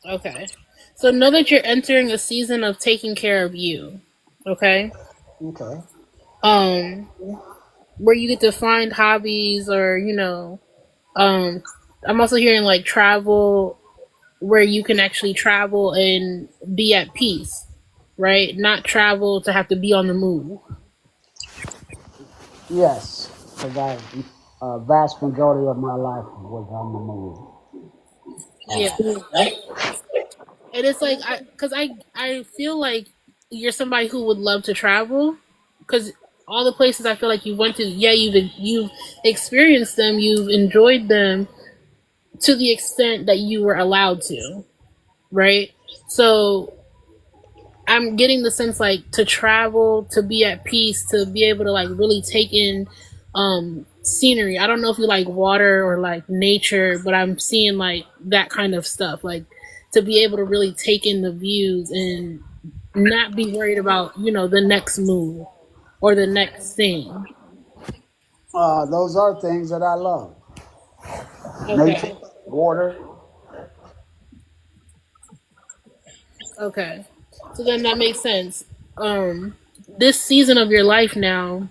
Okay. So know that you're entering a season of taking care of you. Okay. okay. Um, where you get to find hobbies or um, I'm also hearing like travel where you can actually travel and be at peace, right? Not travel to have to be on the move. Yes, because a vast majority of my life was on the move. Yeah. And it's like I feel like you're somebody who would love to travel because all the places I feel like you went to, yeah, you've experienced them, you've enjoyed them to the extent that you were allowed to, right? So I'm getting the sense like to travel, to be at peace, to be able to like really take in scenery. I don't know if you like water or like nature, but I'm seeing like that kind of stuff. Like to be able to really take in the views and not be worried about, the next move or the next thing. Those are things that I love. Nature, Okay. water. Okay. So then that makes sense. This season of your life now,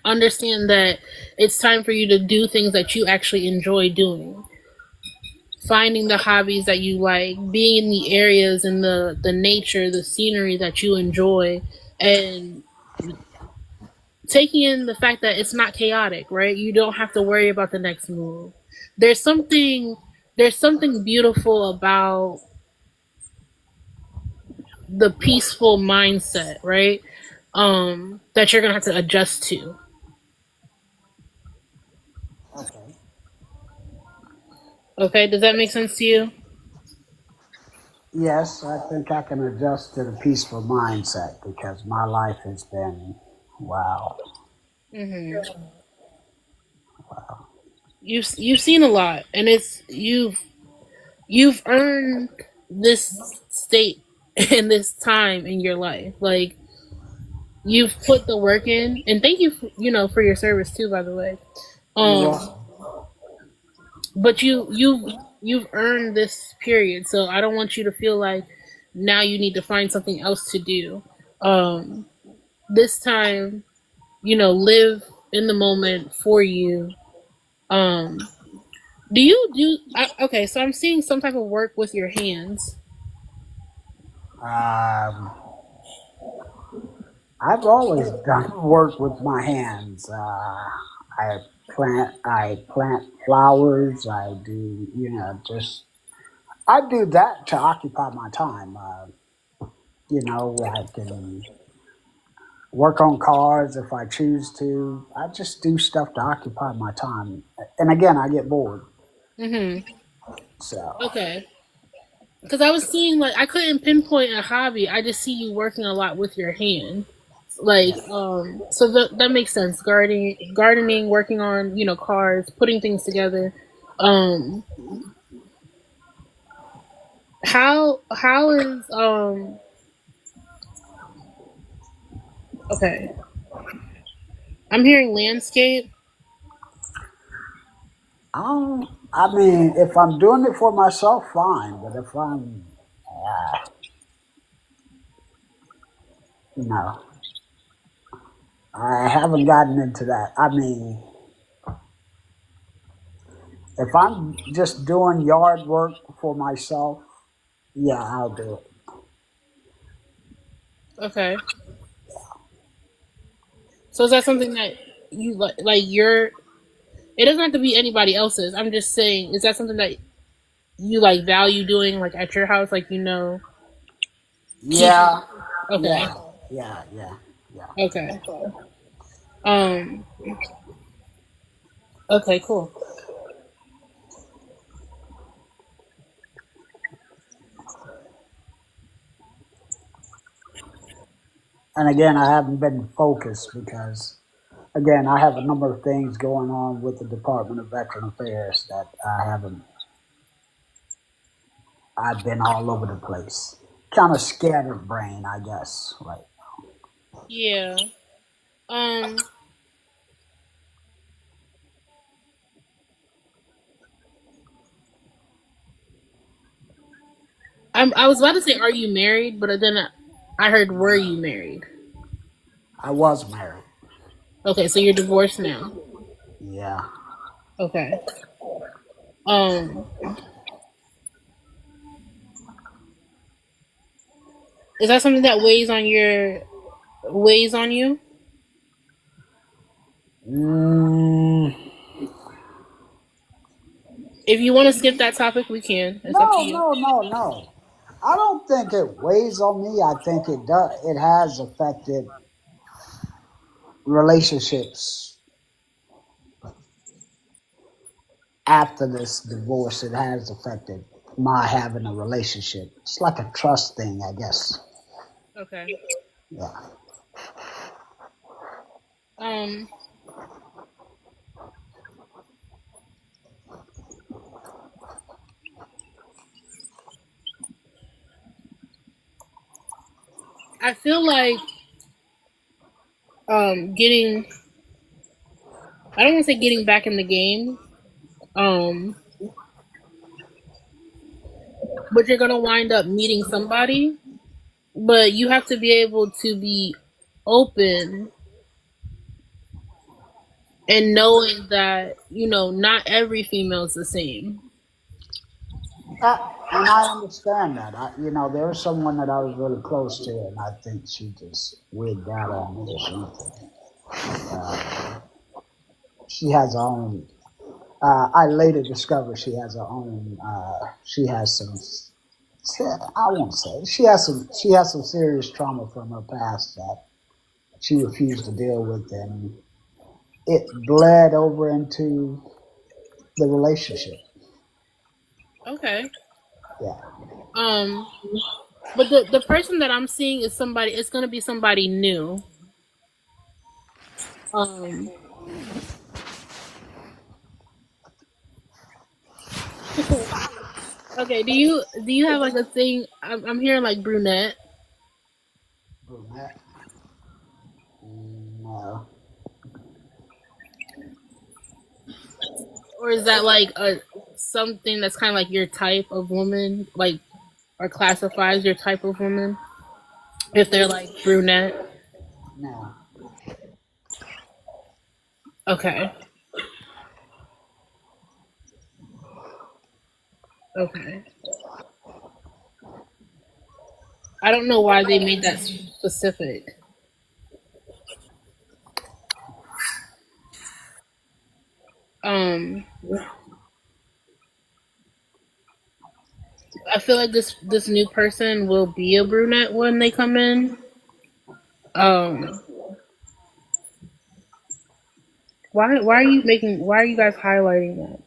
understand that it's time for you to do things that you actually enjoy doing. Finding the hobbies that you like, being in the areas and the nature, the scenery that you enjoy, and taking in the fact that it's not chaotic, right? You don't have to worry about the next move. There's something there's something beautiful about the peaceful mindset, right? That you're gonna have to adjust to. Okay. Okay, does that make sense to you? Yes, I think I can adjust to the peaceful mindset because my life has been, wow. Mm-hmm. You've seen a lot, and you've earned this state and this time in your life. Like you've put the work in, and thank you, for your service too, by the way. You're Um, welcome. but you've earned this period, so I don't want you to feel like now you need to find something else to do. Um, this time, live in the moment for you. Um, do you do? Okay, so I'm seeing some type of work with your hands. Um, I've always done work with my hands. I plant flowers. I do, just I do that to occupy my time. I can work on cars if I choose to. I just do stuff to occupy my time. And again, I get bored. Mm-hmm. So, Okay. Because I was seeing like I couldn't pinpoint a hobby. I just see you working a lot with your hand. Like, yeah. so that makes sense. Gardening, working on cars, putting things together. Um, how is okay? I'm hearing landscape. I mean, if I'm doing it for myself, fine. But if I'm, no, I haven't gotten into that. I mean, if I'm just doing yard work for myself, yeah, I'll do it. Okay. So is that something that you like you're it doesn't have to be anybody else's. I'm just saying, is that something that you like value doing like at your house, like keeping Yeah, okay. yeah, yeah. Yeah. Okay. Um okay, cool. And again, I haven't been focused because, again, I have a number of things going on with the Department of Veteran Affairs that I haven't. I've been all over the place, kind of scattered brain, I guess. Right. Yeah. Um I was about to say are you married, but then I heard were you married? I was married. Okay, so you're divorced now. Yeah. Okay. Um is that something that weighs on you? Mm, If you want to skip that topic, we can. It's up to you. no. I don't think it weighs on me. I think it does. It has affected relationships after this divorce. It has affected my having a relationship. It's like a trust thing, I guess. Okay. Yeah. Um, I feel like getting I don't want to say getting back in the game. Um, but you're gonna wind up meeting somebody. But you have to be able to be open and knowing that not every female is the same. And I understand that. There was someone that I was really close to, and I think she just wigged out on me or something. Uh, she has her own. I later discovered she has her own. She has some. I won't say she has some. She has some serious trauma from her past that she refused to deal with, and it bled over into the relationship. Okay. Yeah. Um, but the person that I'm seeing is somebody. It's gonna be somebody new. Um. Okay. Do you have like a thing? I'm hearing like brunette, Brunette. No. or is that like a something that's kind of like your type of woman, like or classifies your type of woman? If they're like brunette. No. Okay. Okay. I don't know why they made that specific. Um, I feel like this new person will be a brunette when they come in. Um, why are you guys highlighting that?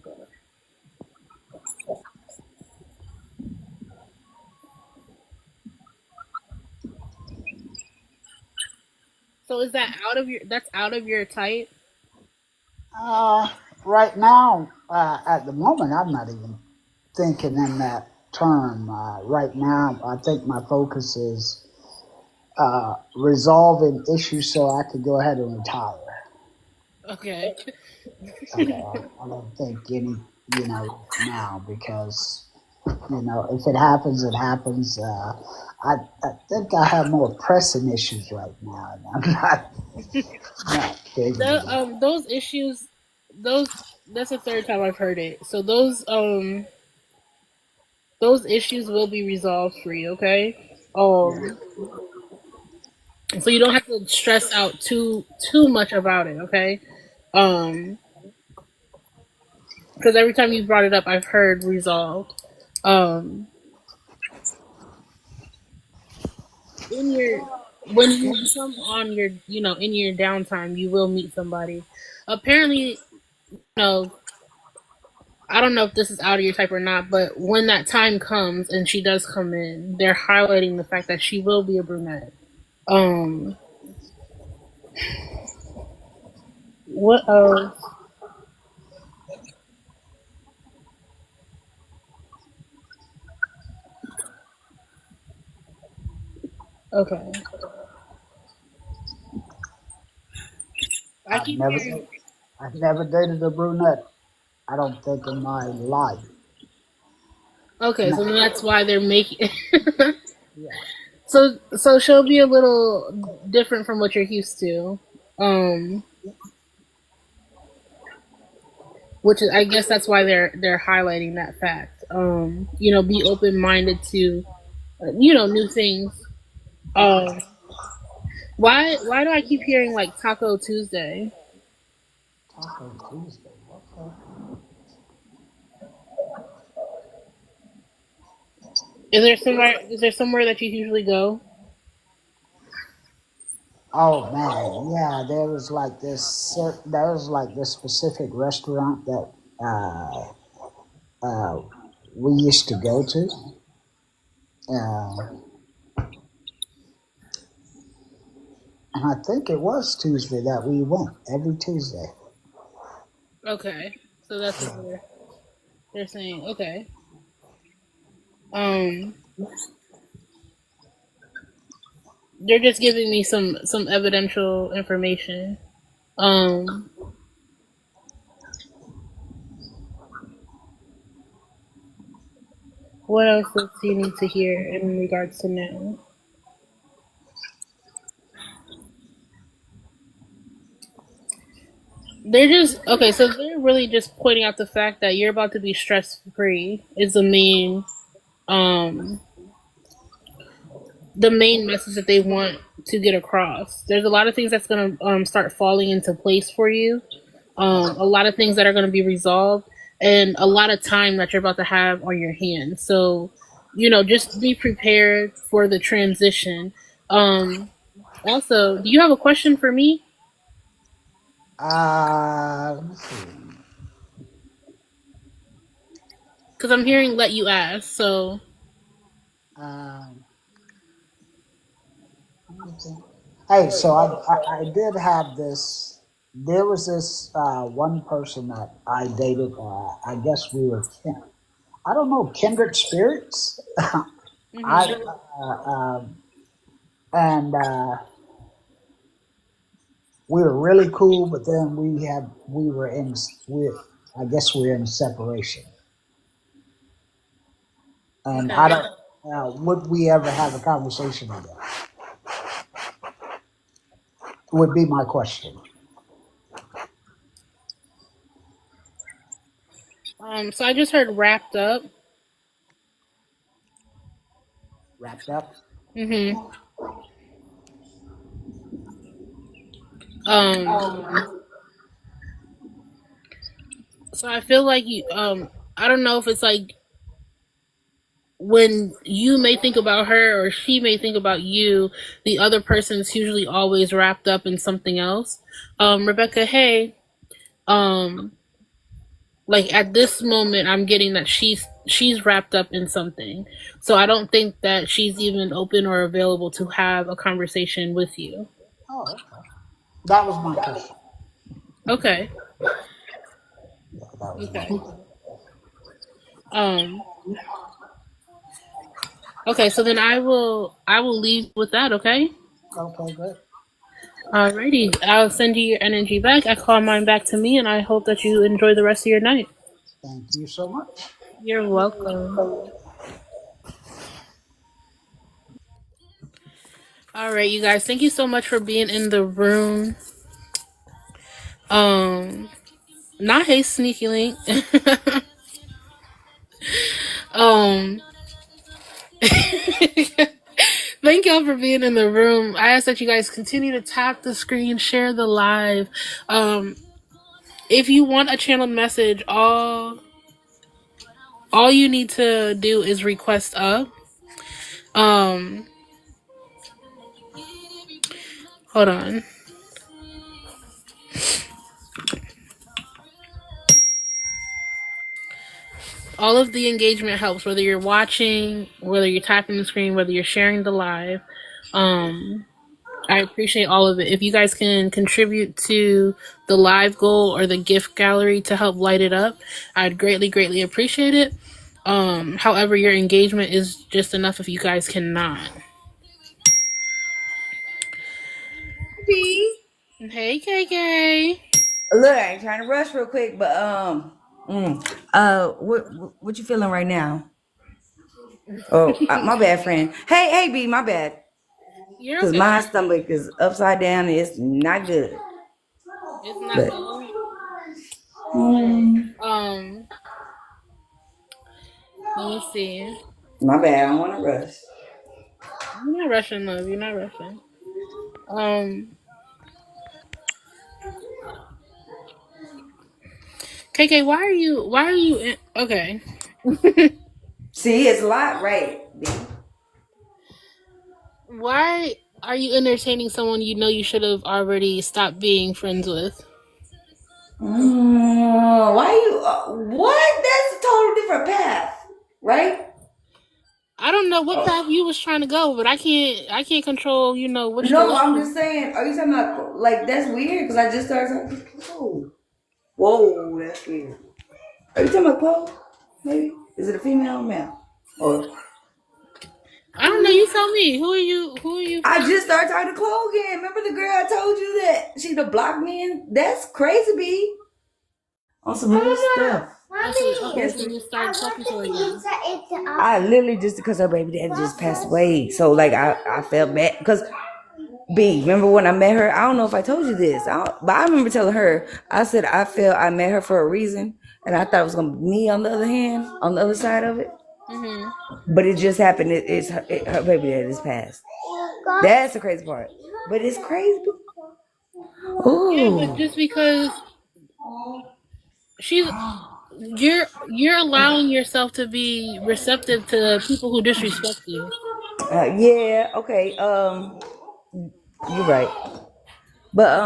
So is that that's out of your type? Uh, right now, at the moment, I'm not even thinking in that term. Right now, I think my focus is resolving issues so I could go ahead and retire. Okay. Okay, I don't think any now because if it happens, it happens. I think I have more pressing issues right now, and I'm not thinking about. Those issues, those that's the third time I've heard it. So those issues will be resolved for you, okay? Yeah, So you don't have to stress out too much about it, okay? Um, because every time you brought it up, I've heard resolved. Um, in your when you become on your in your downtime, you will meet somebody. Apparently, know, I don't know if this is out of your type or not, but when that time comes and she does come in, they're highlighting the fact that she will be a brunette. Um, what else? Okay, I I've keep never, hearing. I've never dated a brunette. I don't think in my life. Okay, so No, then that's why they're making. yeah, so she'll be a little different from what you're used to. Um, which is, I guess that's why they're highlighting that fact. Be open minded to new things. Um, why do I keep hearing like Taco Tuesday? Taco Tuesday. Okay. Is there somewhere that you usually go? Oh man, yeah. There was like this specific restaurant that uh, uh, we used to go to. Uh, and I think it was Tuesday that we went every Tuesday. Okay, so that's what they're saying. Okay, um, they're just giving me some evidential information. Um, what else does he need to hear in regards to now? They're just okay. So they're really just pointing out the fact that you're about to be stress free is um the main message that they want to get across. There's a lot of things that's gonna start falling into place for you. A lot of things that are gonna be resolved, and a lot of time that you're about to have on your hands. So, just be prepared for the transition. Also, do you have a question for me? Let me see. Because I'm hearing let you ask. So, Um, let me think. Hey, so I did have this. There was this one person that I dated. I guess we were I don't know, kindred spirits. I hmm and we were really cool, but then we were in we I guess we were in separation, and I okay. don't. Would we ever have a conversation again? Would be my question. So I just heard wrapped up. Wrapped up. hmm Um, so I feel like I don't know if it's like when you may think about her or she may think about you, the other person's usually always wrapped up in something else. Rebecca, hey, um, like at this moment, I'm getting that she's wrapped up in something. So I don't think that she's even open or available to have a conversation with you. Oh, okay. That was my question. Okay. Yeah, that was my Okay. question. Um. Okay. So then I will leave with that. Okay. Okay, great. Alrighty. I'll send you your energy back. I call mine back to me, and I hope that you enjoy the rest of your night. Thank you so much. You're welcome. All right, you guys. Thank you so much for being in the room. Um, not hey sneaky link. um, thank y'all for being in the room. I ask that you guys continue to tap the screen, share the live. If you want a channeled message, all you need to do is request up. Um, hold on. All of the engagement helps, whether you're watching, whether you're tapping the screen, whether you're sharing the live. Um, I appreciate all of it. If you guys can contribute to the live goal or the gift gallery to help light it up, I'd greatly, greatly appreciate it. However, your engagement is just enough if you guys cannot. B. Hey, KK. Look, I ain't trying to rush real quick, but what you feeling right now? Oh, my bad, friend. Hey, B, my bad. You're Cause my okay. stomach is upside down. And it's not good. It's not But good. mm, Um, let me see. my bad. I don't want to rush. You're not rushing, love. You're not rushing. Um, KK, why are you okay. See, it's a lot, right? B? Why are you entertaining someone you know you should have already stopped being friends with? Why you? What? That's a total different path, right? I don't know what Oh. path you was trying to go, but I can't control, which No, I'm just direction. saying. Are you talking about like that's weird? Because I just started talking. Whoa, whoa, that's weird. Are you talking about Chloe? Maybe is it a female or male? Or I don't know, you tell me. Who are you I friends just with? started talking to Chloe again. Remember the girl I told you that she done blocked me in? That's crazy, B. On some real stuff. Oh, so okay, Yes, so you B. started talking to her again. I literally just because her baby daddy just passed away, so like I felt bad because B, remember when I met her? I don't know if I told you this, but I remember telling her, I said I felt I met her for a reason, and I thought it was gonna be me on the other hand, on the other side of it. Mhm. But it just happened. Her baby dad is passed. That's the crazy part. But it's crazy. Yeah, but Ooh. just because she's you're allowing yourself to be receptive to people who disrespect you. Yeah. Okay. You're right. But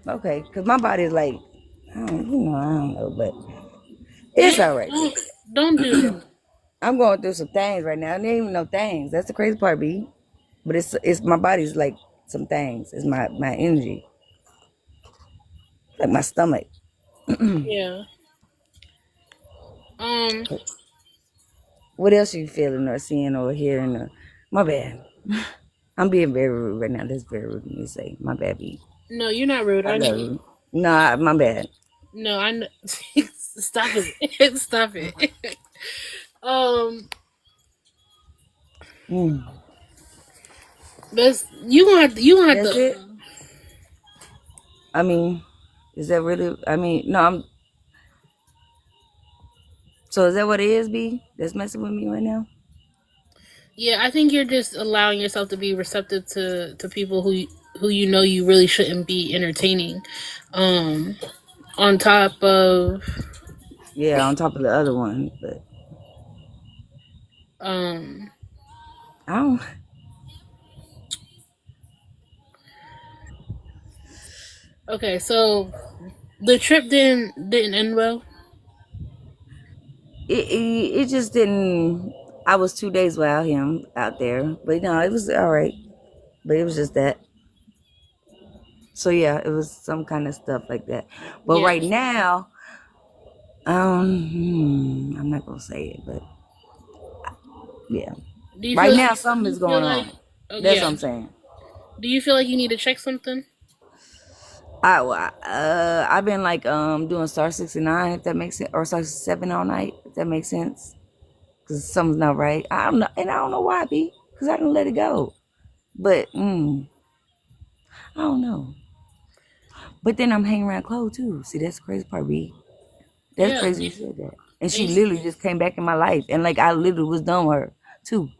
okay, cause my body's like, I don't know, but Yeah, it's all right. don't do that. I'm going through some things right now. I didn't even know things. That's the crazy part, B. But it's my body's like some things. It's my energy, like my stomach. Yeah. Um. What else you feeling or seeing or hearing? My bad. I'm being very rude right now. That's very rude of me to say. My bad, B. No, you're not rude. I I love know. you. Nah, my bad. No, I know. Stop it. Stop it. Um. Mm. That's you gonna have to. That's it. I mean, is that really? I mean, no. So is that what it is, B? That's messing with me right now. Yeah, I think you're just allowing yourself to be receptive to people who you really shouldn't be entertaining. Um. On top of Yeah, on top of the other one, but um. I don't. Okay, so the trip didn't end well. It just didn't. I was 2 days without him out there, but no, it was all right. But it was just that. So yeah, it was some kind of stuff like that. But Yeah. right now, I'm not gonna say it, but yeah, Do you right feel now do something you is feel going like on. That's yeah? what I'm saying. Do you feel like you need to check something? I've been like doing Star 69, if that makes sense, or Star 7 all night, if that makes sense. Cause something's not right. I don't know, and I don't know why, B. Cause I didn't let it go. But I don't know. But then I'm hanging around Chloe too. See, that's the crazy part, B. That's Yeah. crazy you said that. And she And literally just came back in my life, and like I literally was done with her too.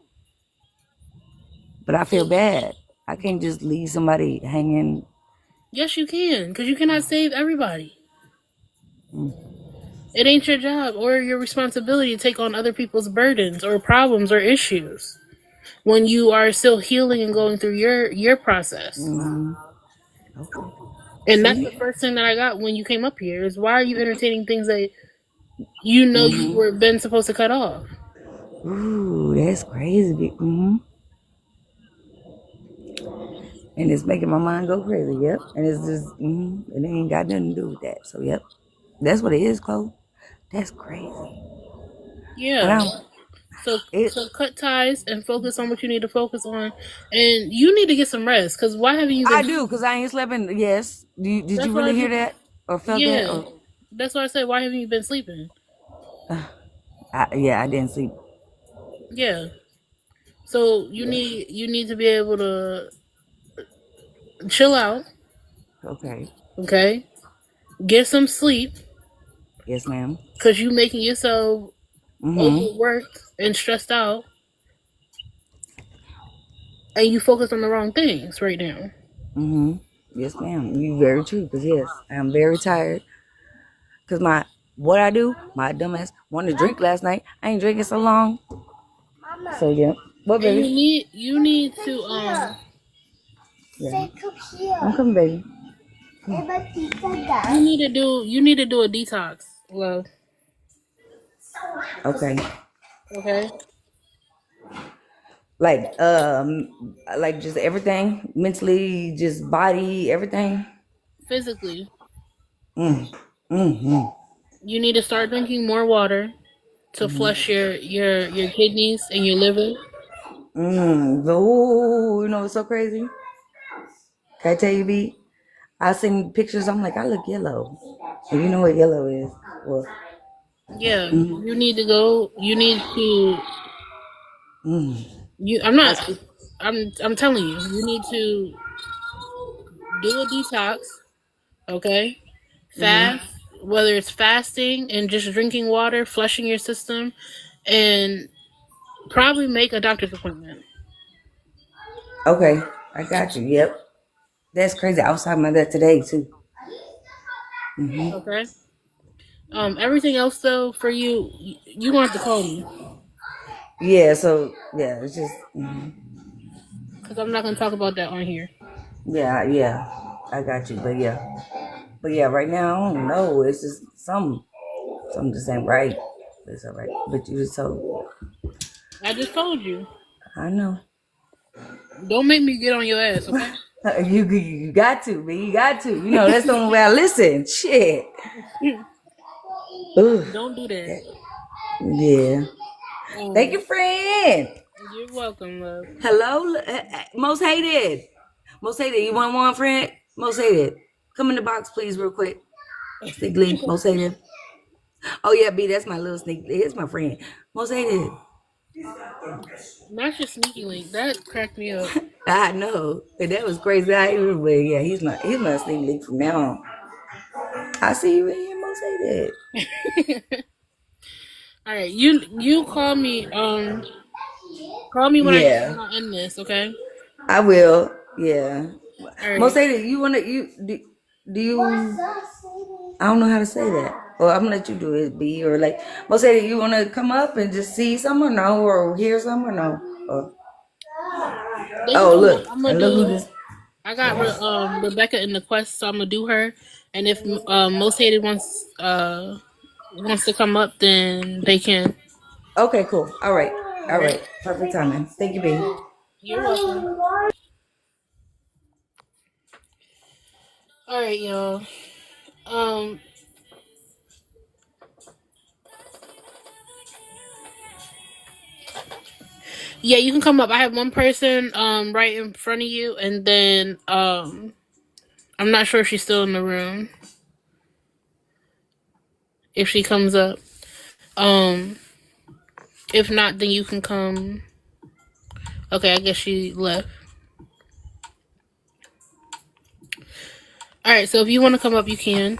But I feel bad. I can't just leave somebody hanging. yes, you can, because you cannot save everybody. Mm, It ain't your job or your responsibility to take on other people's burdens or problems or issues when you are still healing and going through your process. mm, okay. And that's the See? first thing that I got when you came up here is why are you entertaining things that you know you Mm-hmm. were been supposed to cut off? Ooh, that's crazy. Mm-hmm. And it's making my mind go crazy. Yep. And it's just, it ain't got nothing to do with that. So, yep. That's what it is, Chloe. That's crazy. And Yeah. I'm, it, So cut ties and focus on what you need to focus on, and you need to get some rest. Cause why haven't you I been do, because sleeping? I ain't sleeping. Yes. Did That's you why I really hear just that? Or felt that? yeah. Or, That's why I said why haven't you been sleeping? yeah, I didn't sleep. Yeah. So Yeah. you need to be able to chill out. Okay. Okay. Get some sleep. Yes, ma'am. Cause you making yourself Mm-hmm. overworked and stressed out, and you focus on the wrong things right now. Mm-hmm. Yes, ma'am. You very true. Because yes, I'm very tired. Because what I do, my dumbass wanted to drink last night. I ain't drinking so long. So yeah. What, And baby? you need to Yeah. I'm coming, baby. you need to do a detox. Well, Okay. okay. Like like just everything, mentally, just body, everything. Physically, Mm. Mm-hmm. you need to start drinking more water to flush your kidneys and your liver. Ooh, you know what's so crazy? Can I tell you, B? I seen pictures. I'm like, I look yellow. And you know what yellow is? Well, Yeah, mm, you need to go. You need to. mm. You. I'm I not. see. I'm telling you. You need to do a detox. Okay. Fast. Whether it's fasting and just drinking water, flushing your system, and probably make a doctor's appointment. Okay, I got you. Yep, that's crazy. I was talking about that today too. Okay. Everything else though for you, you gonna have to call me Yeah, so yeah, it's just because I'm not gonna talk about that on here. yeah, yeah. I got you, but yeah. Right now, I don't know. It's just some just ain't right. It's all right. But you just told. I just told you. I know. Don't make me get on your ass, okay? You got to, man. You got to. You know that's the only way I listen. Shit. Ugh. Don't do that. Yeah. Thank you, Um, friend. you're welcome, love. Hello, most hated. Most hated. You want one, friend? Most hated. Come in the box, please, real quick. Sneak link. Most hated. Oh yeah, B. That's my little sneak. It's my friend. Most hated. Not your sneaky link. That cracked me up. I know. That was crazy. But yeah, he's my sneak link from now on. I see you in here, most hated. All right, you call me when Yeah, I end this, okay? I will. Yeah. All Most right. hated. You wanna do you? I don't know how to say that. Well, I'm gonna let you do it, B. Or like, most hated. You wanna come up and just see some or no, or hear some or no? Or, They can oh come up. look, I'm gonna and look who do. this. I got Rebecca in the quest, so I'm gonna do her. And if most hated wants to come up, then they can. Okay, cool. All All right. right. Perfect timing. Thank you, B. You're welcome. All right, y'all. Um, yeah, you can come up. I have one person right in front of you, and then I'm not sure if she's still in the room. If she comes up. Um, if not, then you can come. Okay, I guess she left. Alright, so if you want to come up, you can.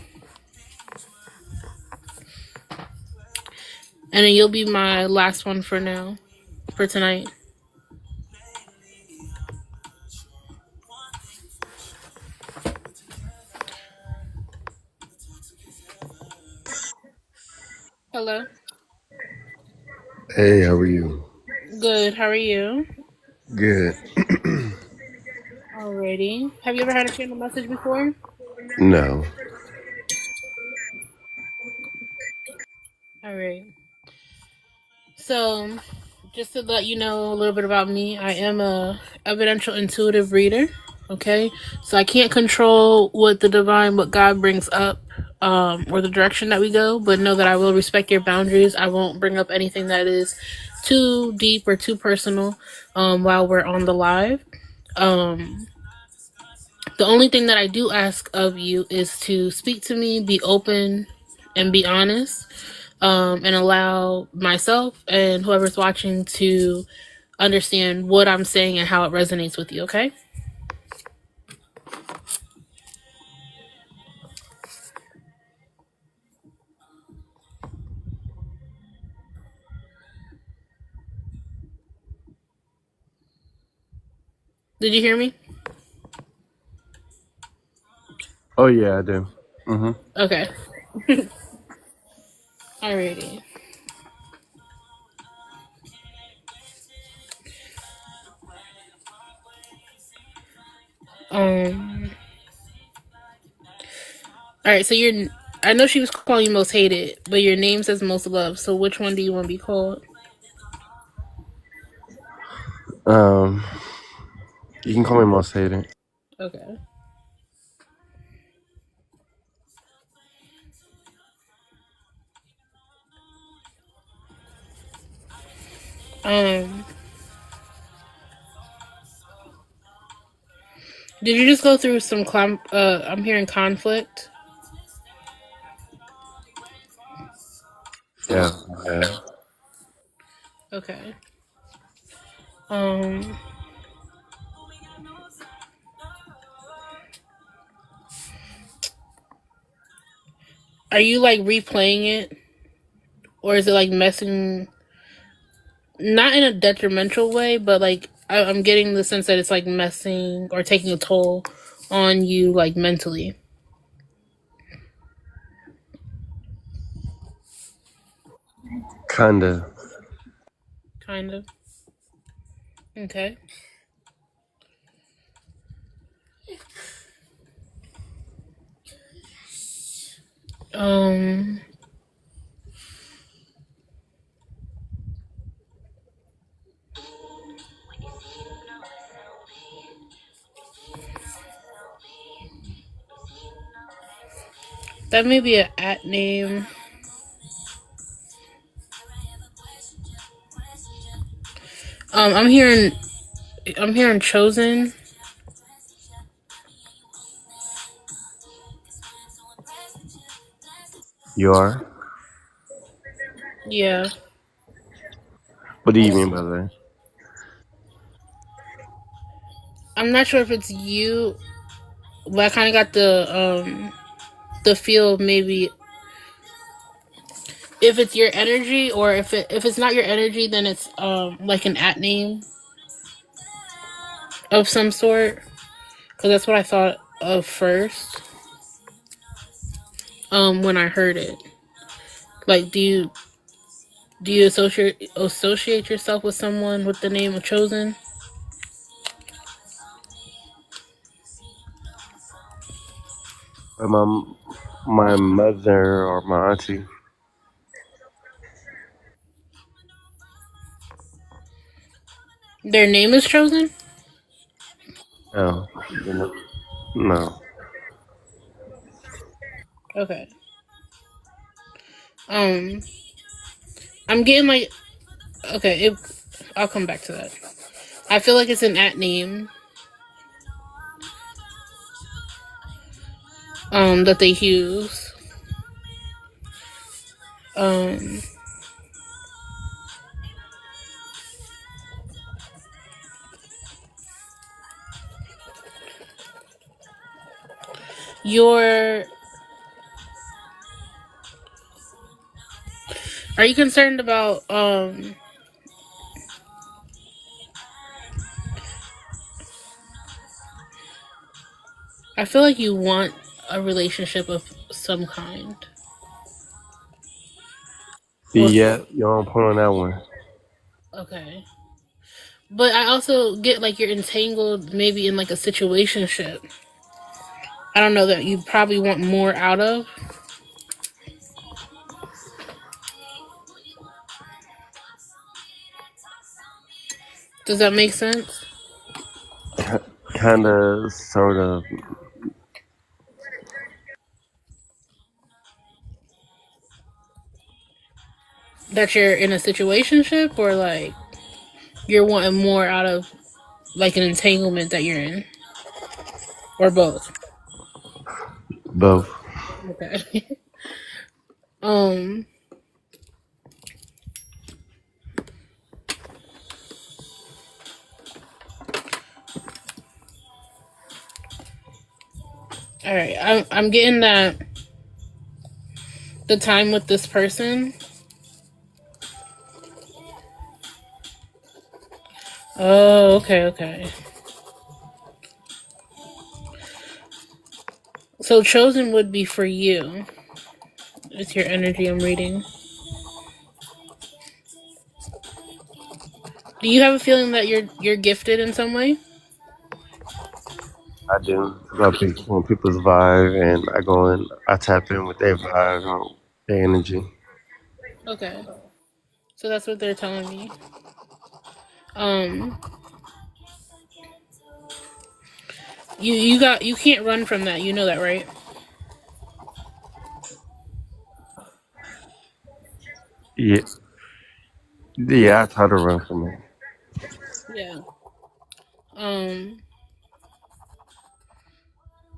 And then you'll be my last one for now. For tonight. Hello. Hey, how are you? Good, how are you? Good. Alrighty. Have you ever had a channel message before? No. Alright. So, just to let you know a little bit about me, I am a evidential intuitive reader. Okay, so I can't control what God brings up, or the direction that we go. But know that I will respect your boundaries. I won't bring up anything that is too deep or too personal, while we're on the live. The only thing that I do ask of you is to speak to me, be open, and be honest. And allow myself and whoever's watching to understand what I'm saying and how it resonates with you, okay? Did you hear me? Oh yeah, I do. Mhm. Okay. Alrighty. Um. Alright, so I know she was calling you most hated, but your name says most loved. So which one do you want to be called? Um, you can call me Most Hated. Okay. Um. Did you just go through some I'm hearing conflict. Yeah. Yeah. Okay. Um. Are you like replaying it, or is it like messing? Not in a detrimental way, but like I'm getting the sense that it's like messing or taking a toll on you, like mentally. Kinda. Kind of. Okay. Um. That may be an at name. I'm hearing. I'm hearing chosen. You are. Yeah. What do you mean by that? I'm not sure if it's you, but I kind of got the feel of maybe if it's your energy, or if it's not your energy, then it's like an at name of some sort. Because that's what I thought of first. When I heard it, like, do you associate yourself with someone with the name of Chosen? My my mother or my auntie. Their name is Chosen. No. You know, no. Okay. Um, I'm getting like, okay. I'll come back to that. I feel like it's an at name. that they use. Um, your Are you concerned about I feel like you want a relationship of some kind. Or Yeah, you're on point on that one. okay. But I also get like you're entangled maybe in like a situationship. I don't know that you probably want more out of. Does that make sense? Kind of, sort of. That you're in a situationship or like you're wanting more out of like an entanglement that you're in? Or both? Both. Okay. um all right. I'm getting that the time with this person. Oh, okay, okay. So chosen would be for you. It's your energy I'm reading. Do you have a feeling that you're gifted in some way? I do. I pick on people's vibe, and I go in. I tap in with their vibe, their energy. Okay. So that's what they're telling me. Um you can't run from that. You know that, right? Yeah, yeah. I try to run from it. Yeah. Um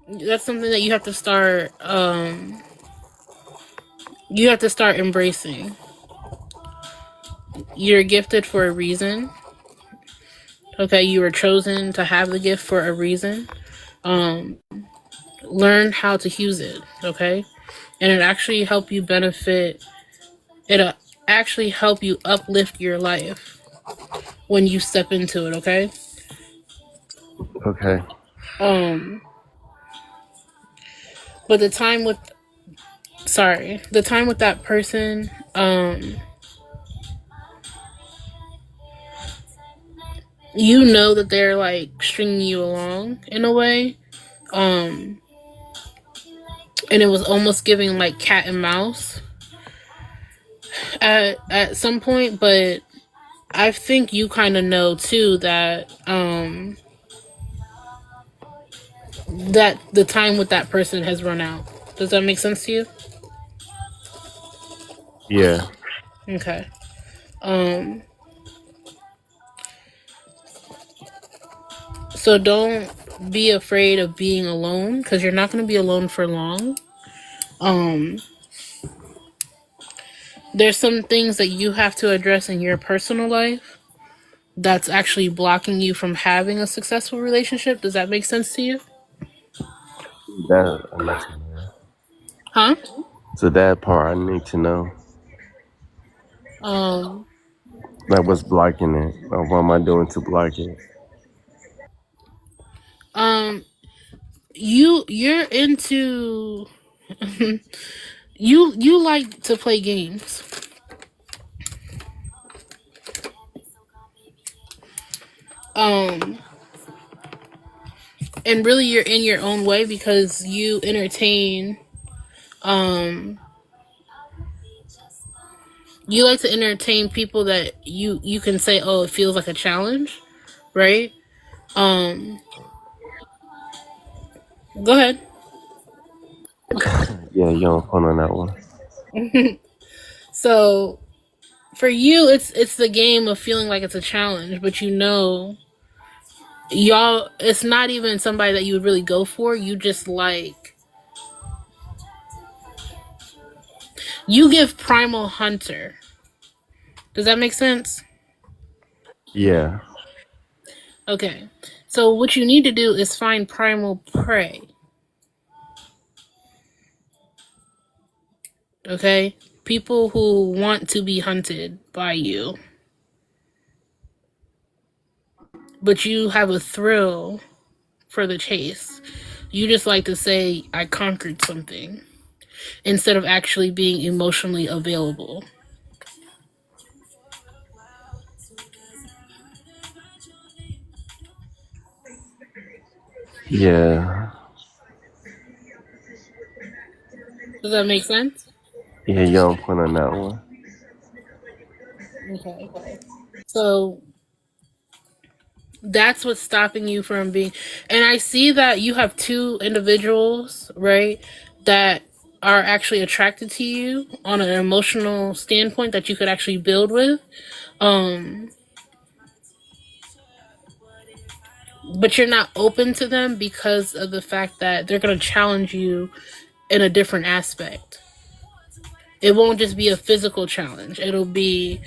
that's something that you have to start embracing. You're gifted for a reason. Okay, you were chosen to have the gift for a reason. Um Learn how to use it, okay? And it actually help you benefit it'll actually help you uplift your life when you step into it, okay? Okay. Um but the time with that person, you know that they're like stringing you along in a way. Um and it was almost giving like cat and mouse at some point, but I think you kind of know too that the time with that person has run out. Does that make sense to you? Yeah. Okay. Um so don't be afraid of being alone because you're not going to be alone for long. Um there's some things that you have to address in your personal life that's actually blocking you from having a successful relationship. Does that make sense to you? That I need to know. Huh? So that part I need to know. Um Like what's blocking it? Or what am I doing to block it? um you're into you like to play games. Um and really you're in your own way because you entertain um you like to entertain people that you can say, oh, it feels like a challenge, right? um Go ahead. Yeah, you're on point on that one. So for you it's the game of feeling like it's a challenge, but y'all it's not even somebody that you would really go for. You just like You give primal hunter. Does that make sense? Yeah. Okay. So what you need to do is find primal prey. Okay? People who want to be hunted by you. But you have a thrill for the chase. You just like to say, I conquered something, instead of actually being emotionally available. Yeah. Does that make sense? Yeah, you on point on that one. Okay. So that's what's stopping you from being. And I see that you have two individuals, right, that are actually attracted to you on an emotional standpoint that you could actually build with. Um, but you're not open to them because of the fact that they're going to challenge you in a different aspect. It won't just be a physical challenge. It'll be,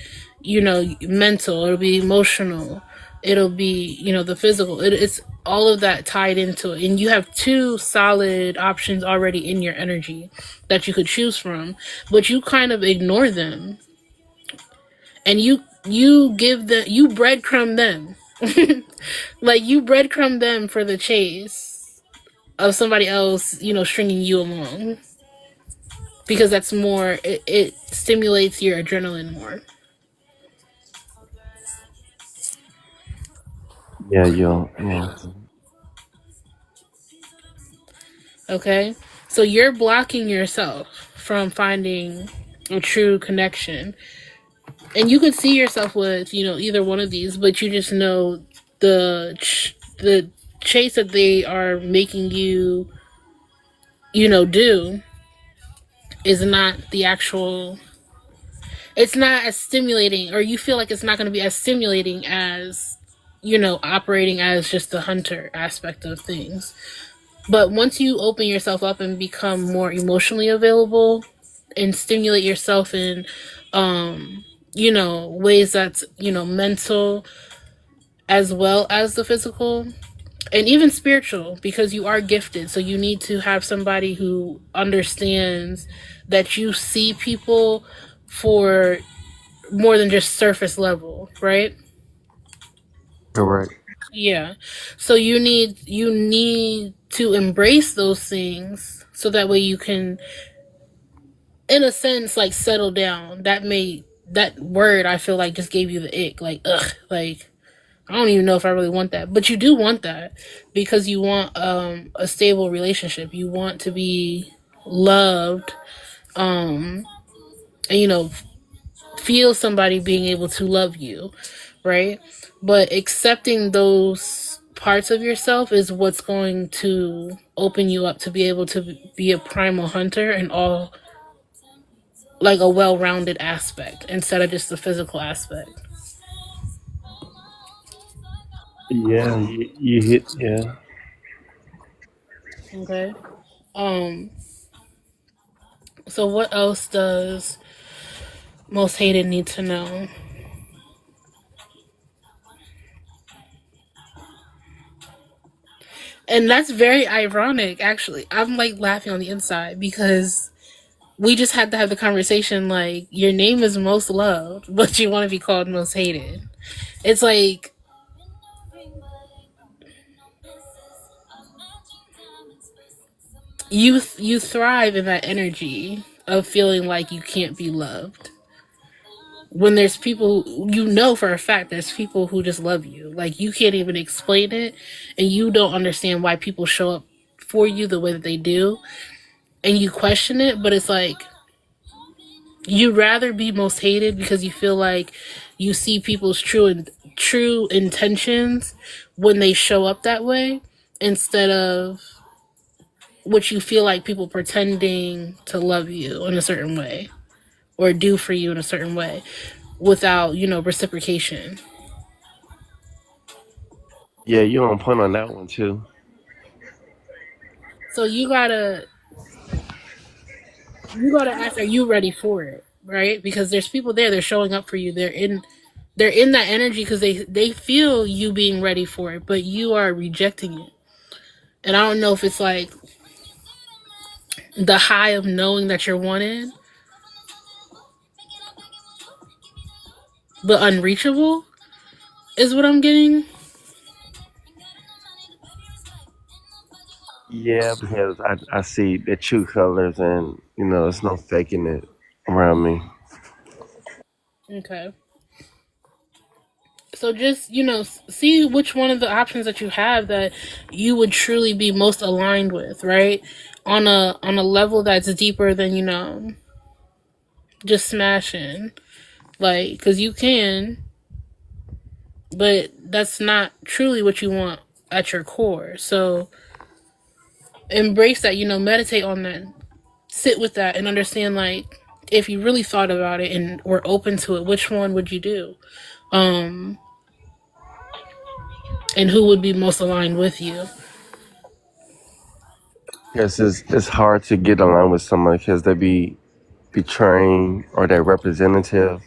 mental. It'll be emotional. It'll be, the physical. It's all of that tied into it. And you have two solid options already in your energy that you could choose from, but you kind of ignore them. And you breadcrumb them. Like you breadcrumb them for the chase of somebody else, stringing you along. Because that's more, it stimulates your adrenaline more. Yeah, you on. Okay? So you're blocking yourself from finding a true connection. And you could see yourself with, either one of these, but you just know the chase that they are making you, do is not the actual, it's not as stimulating, or you feel like it's not going to be as stimulating as, operating as just the hunter aspect of things. But once you open yourself up and become more emotionally available and stimulate yourself in, ways that's, mental as well as the physical and even spiritual, because you are gifted. So you need to have somebody who understands that you see people for more than just surface level, right? Correct. Yeah. So you need to embrace those things so that way you can, in a sense, like settle down. That word, I feel like, just gave you the ick. Like, ugh, like I don't even know if I really want that. But you do want that because you want a stable relationship. You want to be loved, and feel somebody being able to love you, right? But accepting those parts of yourself is what's going to open you up to be able to be a primal hunter and all, like a well-rounded aspect instead of just the physical aspect. Yeah, you hit. Yeah. Okay. Um. So what else does most hated need to know? And that's very ironic, actually. I'm like laughing on the inside because we just had to have the conversation like, your name is most loved, but you want to be called most hated. It's like you thrive in that energy of feeling like you can't be loved. When there's people, for a fact there's people who just love you. Like you can't even explain it, and you don't understand why people show up for you the way that they do, and you question it, but it's like you rather be most hated because you feel like you see people's true intentions when they show up that way, instead of what you feel like people pretending to love you in a certain way or do for you in a certain way without, reciprocation. Yeah, you on point on that one too. So you gotta you gotta ask, are you ready for it? Right? Because there's people there, they're showing up for you. They're in that energy because they feel you being ready for it, but you are rejecting it. And I don't know if it's like the high of knowing that you're wanted, but unreachable is what I'm getting. Yeah, because I see the true colors, and there's no faking it around me. Okay. So just, see which one of the options that you have that you would truly be most aligned with, right? On a level that's deeper than, just smashing. Like, cuz you can, but that's not truly what you want at your core. So embrace that, meditate on that. Sit with that and understand, like, if you really thought about it and were open to it, which one would you do? Um and who would be most aligned with you? Because it's hard to get along with someone because they be betraying or their representative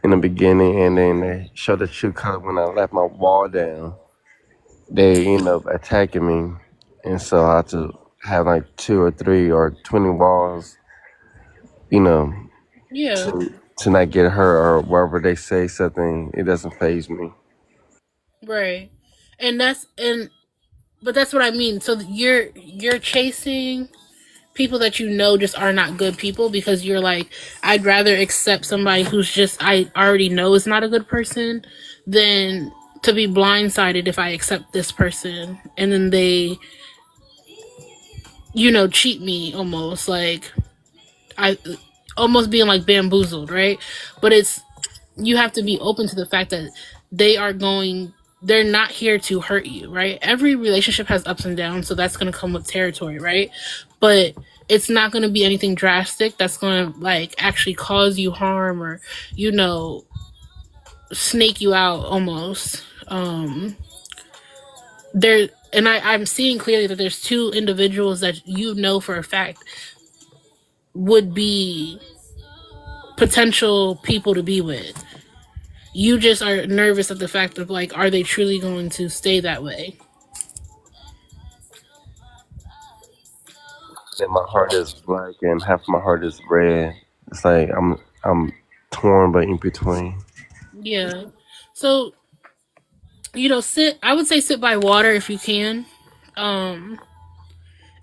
in the beginning, and then they show the true color when I left my wall down. They end up attacking me, and so I have to have like 2 or 3 or 20 walls, you know, Yeah. to not get hurt, or wherever they say something, it doesn't phase me. Right. And but that's what I mean. So you're chasing people that just are not good people because you're like, I'd rather accept somebody who's just, I already know is not a good person than to be blindsided if I accept this person and then they, cheat me almost, like I almost being like bamboozled, right? But you have to be open to the fact that they are going they're not here to hurt you, right? Every relationship has ups and downs, so that's going to come with territory, right? But it's not going to be anything drastic that's going to like actually cause you harm or you know snake you out almost. There and I'm seeing clearly that there's two individuals that for a fact would be potential people to be with. You just are nervous at the fact of like, are they truly going to stay that way? And my heart is black, and half my heart is red. It's like I'm torn, but in between. Yeah. So, sit, I would say sit by water if you can. Um,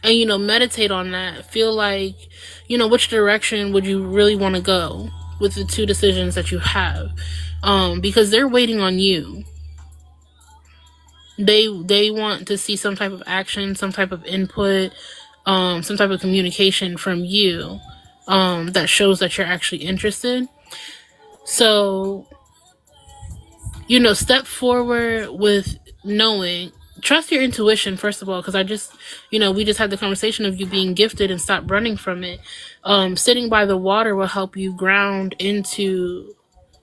and, meditate on that. Feel like, which direction would you really want to go with the two decisions that you have? Because they're waiting on you. They want to see some type of action, some type of input, some type of communication from you, that shows that you're actually interested. So, step forward with knowing, trust your intuition, first of all, because we just had the conversation of you being gifted and stop running from it. Sitting by the water will help you ground into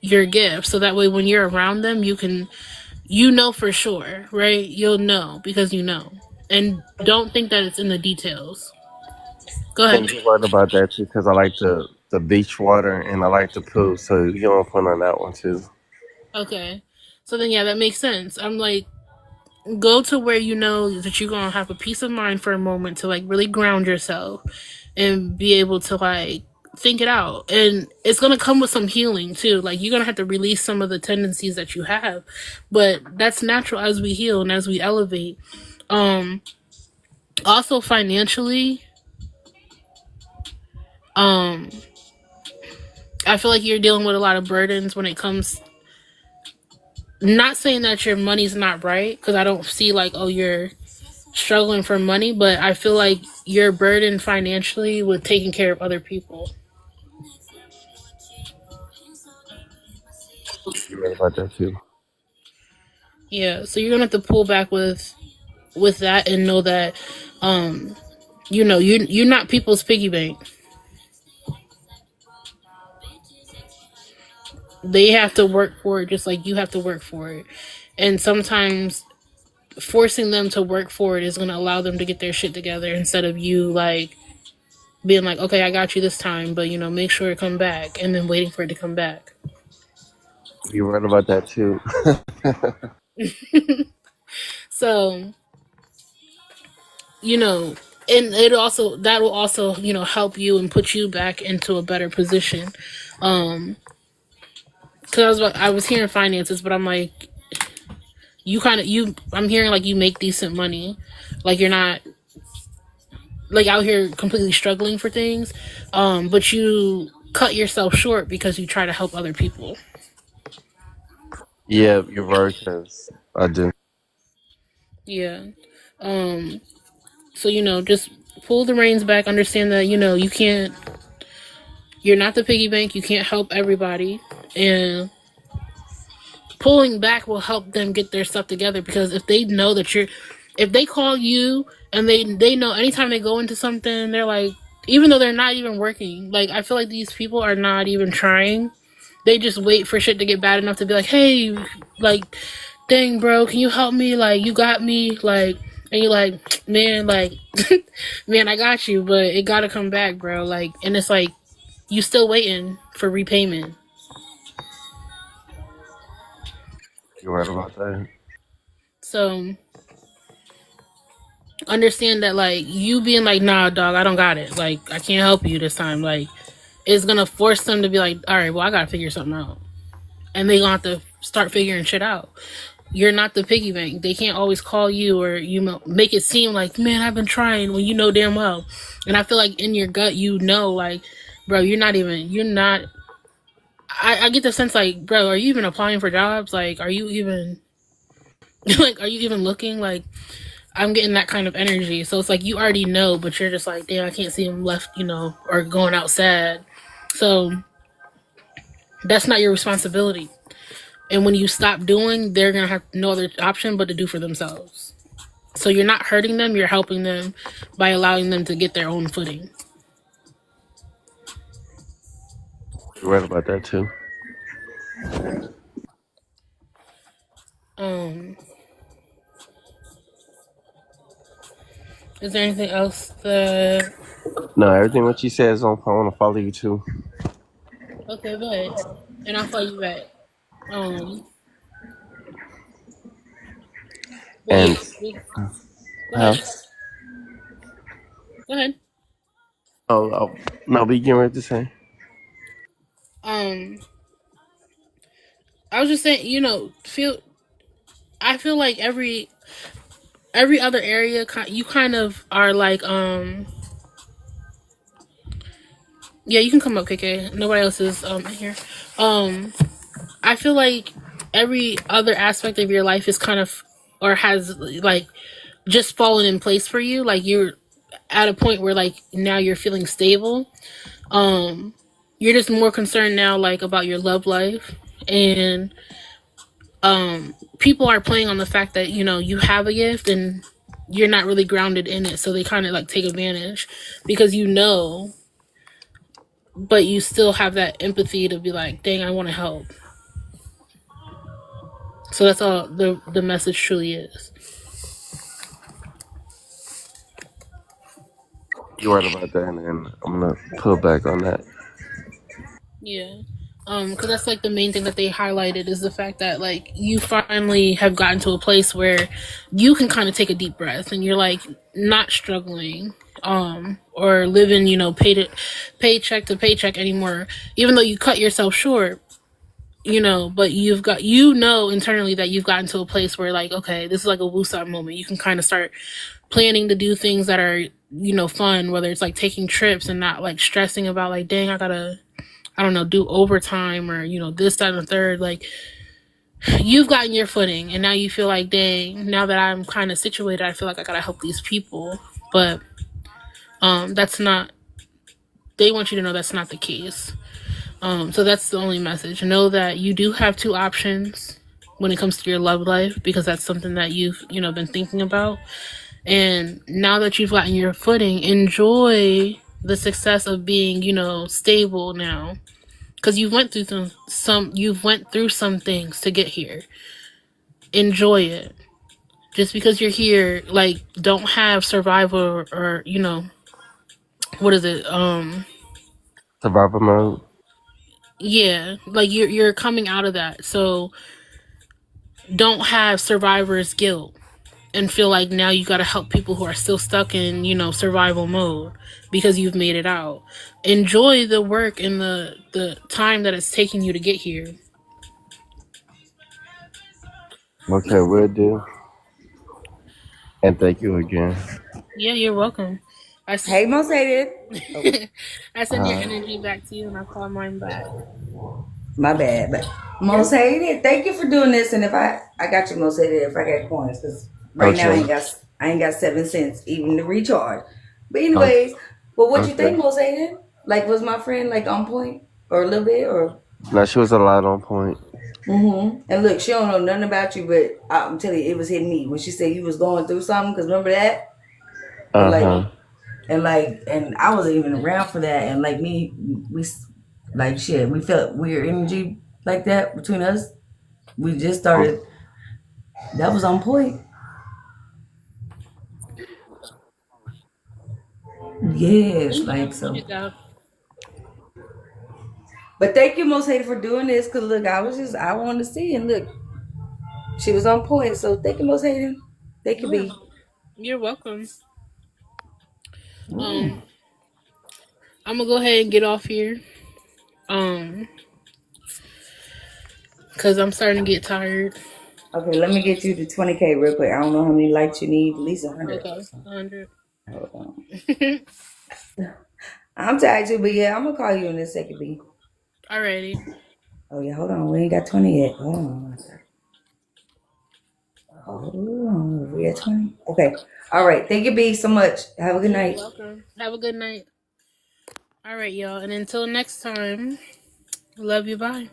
your gift. So that way, when you're around them, you can, for sure, right? You'll know because you know. And don't think that it's in the details. Go ahead. And you're right about that too, because I like the beach water and I like the pool, so you don't fun on that one too. Okay. So then, yeah, that makes sense. I'm like, go to where you know that you're gonna have a peace of mind for a moment to like really ground yourself and be able to like think it out. And it's gonna come with some healing too. Like you're gonna have to release some of the tendencies that you have, but that's natural as we heal and as we elevate. Also financially, um, I feel like you're dealing with a lot of burdens when it comes. Not saying that your money's not right, because I don't see like, oh, you're struggling for money, but I feel like you're burdened financially with taking care of other people. You're right about that too. Yeah, so you're gonna have to pull back with that and know that, you're not people's piggy bank. They have to work for it just like you have to work for it, and sometimes forcing them to work for it is gonna allow them to get their shit together instead of you like being like, okay, I got you this time, but make sure it come back, and then waiting for it to come back. You're right about that too. So, you know, and it also that will also help you and put you back into a better position. Um, because I was hearing finances, but I'm like, you kind of you. I'm hearing like you make decent money, like you're not like out here completely struggling for things, but you cut yourself short because you try to help other people. Yeah, you're right. Cause I do. Yeah. Um. So just pull the reins back. Understand that you can't. You're not the piggy bank. You can't help everybody, and pulling back will help them get their stuff together. Because if they know that if they call you and they know anytime they go into something, they're like, even though they're not even working, like I feel like these people are not even trying. They just wait for shit to get bad enough to be like, hey, like, dang, bro, can you help me? Like, you got me, like, and you're like, man, like, man, I got you, but it gotta come back, bro. Like, and it's like you still waiting for repayment. You're right about that. So understand that, like, you being like, nah, dog, I don't got it. Like, I can't help you this time. Like, it's gonna force them to be like, all right, well, I gotta figure something out, and they gonna have to start figuring shit out. You're not the piggy bank. They can't always call you or make it seem like, man, I've been trying when you know damn well. And I feel like in your gut, like, bro, you're not. I get the sense like, bro, are you even applying for jobs? Like, are you even like, are you even looking? Like, I'm getting that kind of energy. So it's like you already know, but you're just like, damn, I can't see him left, or going out sad. So that's not your responsibility. And when you stop doing, they're gonna have no other option but to do for themselves. So you're not hurting them, you're helping them by allowing them to get their own footing. You're right about that too. Um, is there anything else that No, everything what you said is on point. I want to follow you too. okay, go ahead. And I'll follow you back. Um but yeah, And go huh? ahead. Go ahead. Oh, no, be getting ready to say. Um I was just saying, I feel like every other area you kind of are like yeah, you can come up, KK. Nobody else is in here. Um I feel like every other aspect of your life is kind of or has like just fallen in place for you. Like you're at a point where like now you're feeling stable. Um you're just more concerned now like about your love life, and people are playing on the fact that you have a gift and you're not really grounded in it, so they kind of like take advantage because but you still have that empathy to be like, dang, I want to help. So that's all the message truly is. You're right about that, and I'm gonna pull back on that. Yeah. Because that's like the main thing that they highlighted is the fact that like you finally have gotten to a place where you can kind of take a deep breath and you're like not struggling, or living, paycheck to paycheck anymore, even though you cut yourself short, but internally that you've gotten to a place where like, okay, this is like a woosah moment. You can kind of start planning to do things that are, fun, whether it's like taking trips and not like stressing about like, dang, I gotta, I don't know, do overtime or, this, that, and the third. Like, you've gotten your footing and now you feel like, dang, now that I'm kind of situated, I feel like I gotta help these people. But that's not, they want you to know that's not the case. So that's the only message. Know that you do have two options when it comes to your love life, because that's something that you've, been thinking about. And now that you've gotten your footing, enjoy the success of being, stable now. Because you went through some things to get here. Enjoy it. Just because you're here, like, don't have survival or what is it? Survival mode. Yeah, like you're coming out of that. So don't have survivor's guilt and feel like now you got to help people who are still stuck in, survival mode because you've made it out. Enjoy the work and the time that it's taking you to get here. Okay, we'll do. And thank you again. Yeah, you're welcome. I, Hey, Mo say Oh, I send your Uh, energy back to you and I call mine back. my bad. But You're Mo say thank you for doing this. And if I got you, Mo say if I got coins, because right now okay. I ain't got 7 cents even to recharge. But Okay. anyways, but what you Okay. think, Mo say Like, was my friend like on point or a little bit or? Now she was a lot on point. And look, she don't know nothing about you, but I'm telling you, it was hitting me when she said you was going through something. Cause remember that, and Uh huh. and I wasn't even around for that. And like me, we like shit. We felt weird energy like that between us. We just started. That was on point. Yes, you like know, so. you know. But thank you, Most Hated, for doing this. Cause look, I wanted to see, and look, she was on point. So thank you, Most Hated. Thank you, Yeah, B. you're welcome. Um, I'm gonna go ahead and get off here. Um, cause I'm starting to get tired. Okay, let me get you to 20K real quick. I don't know how many likes you need. At least 100. Okay, 100. Hold on. I'm tired too, but yeah, I'm gonna call you in a second, B. Alrighty. Oh yeah, hold on. We ain't got 20 yet. Hold on. Hold on. We at 20? Okay. All right. Thank you, B, so much. Have a good You're night. welcome. Have a good night. All right, y'all. And until next time, love you. Bye.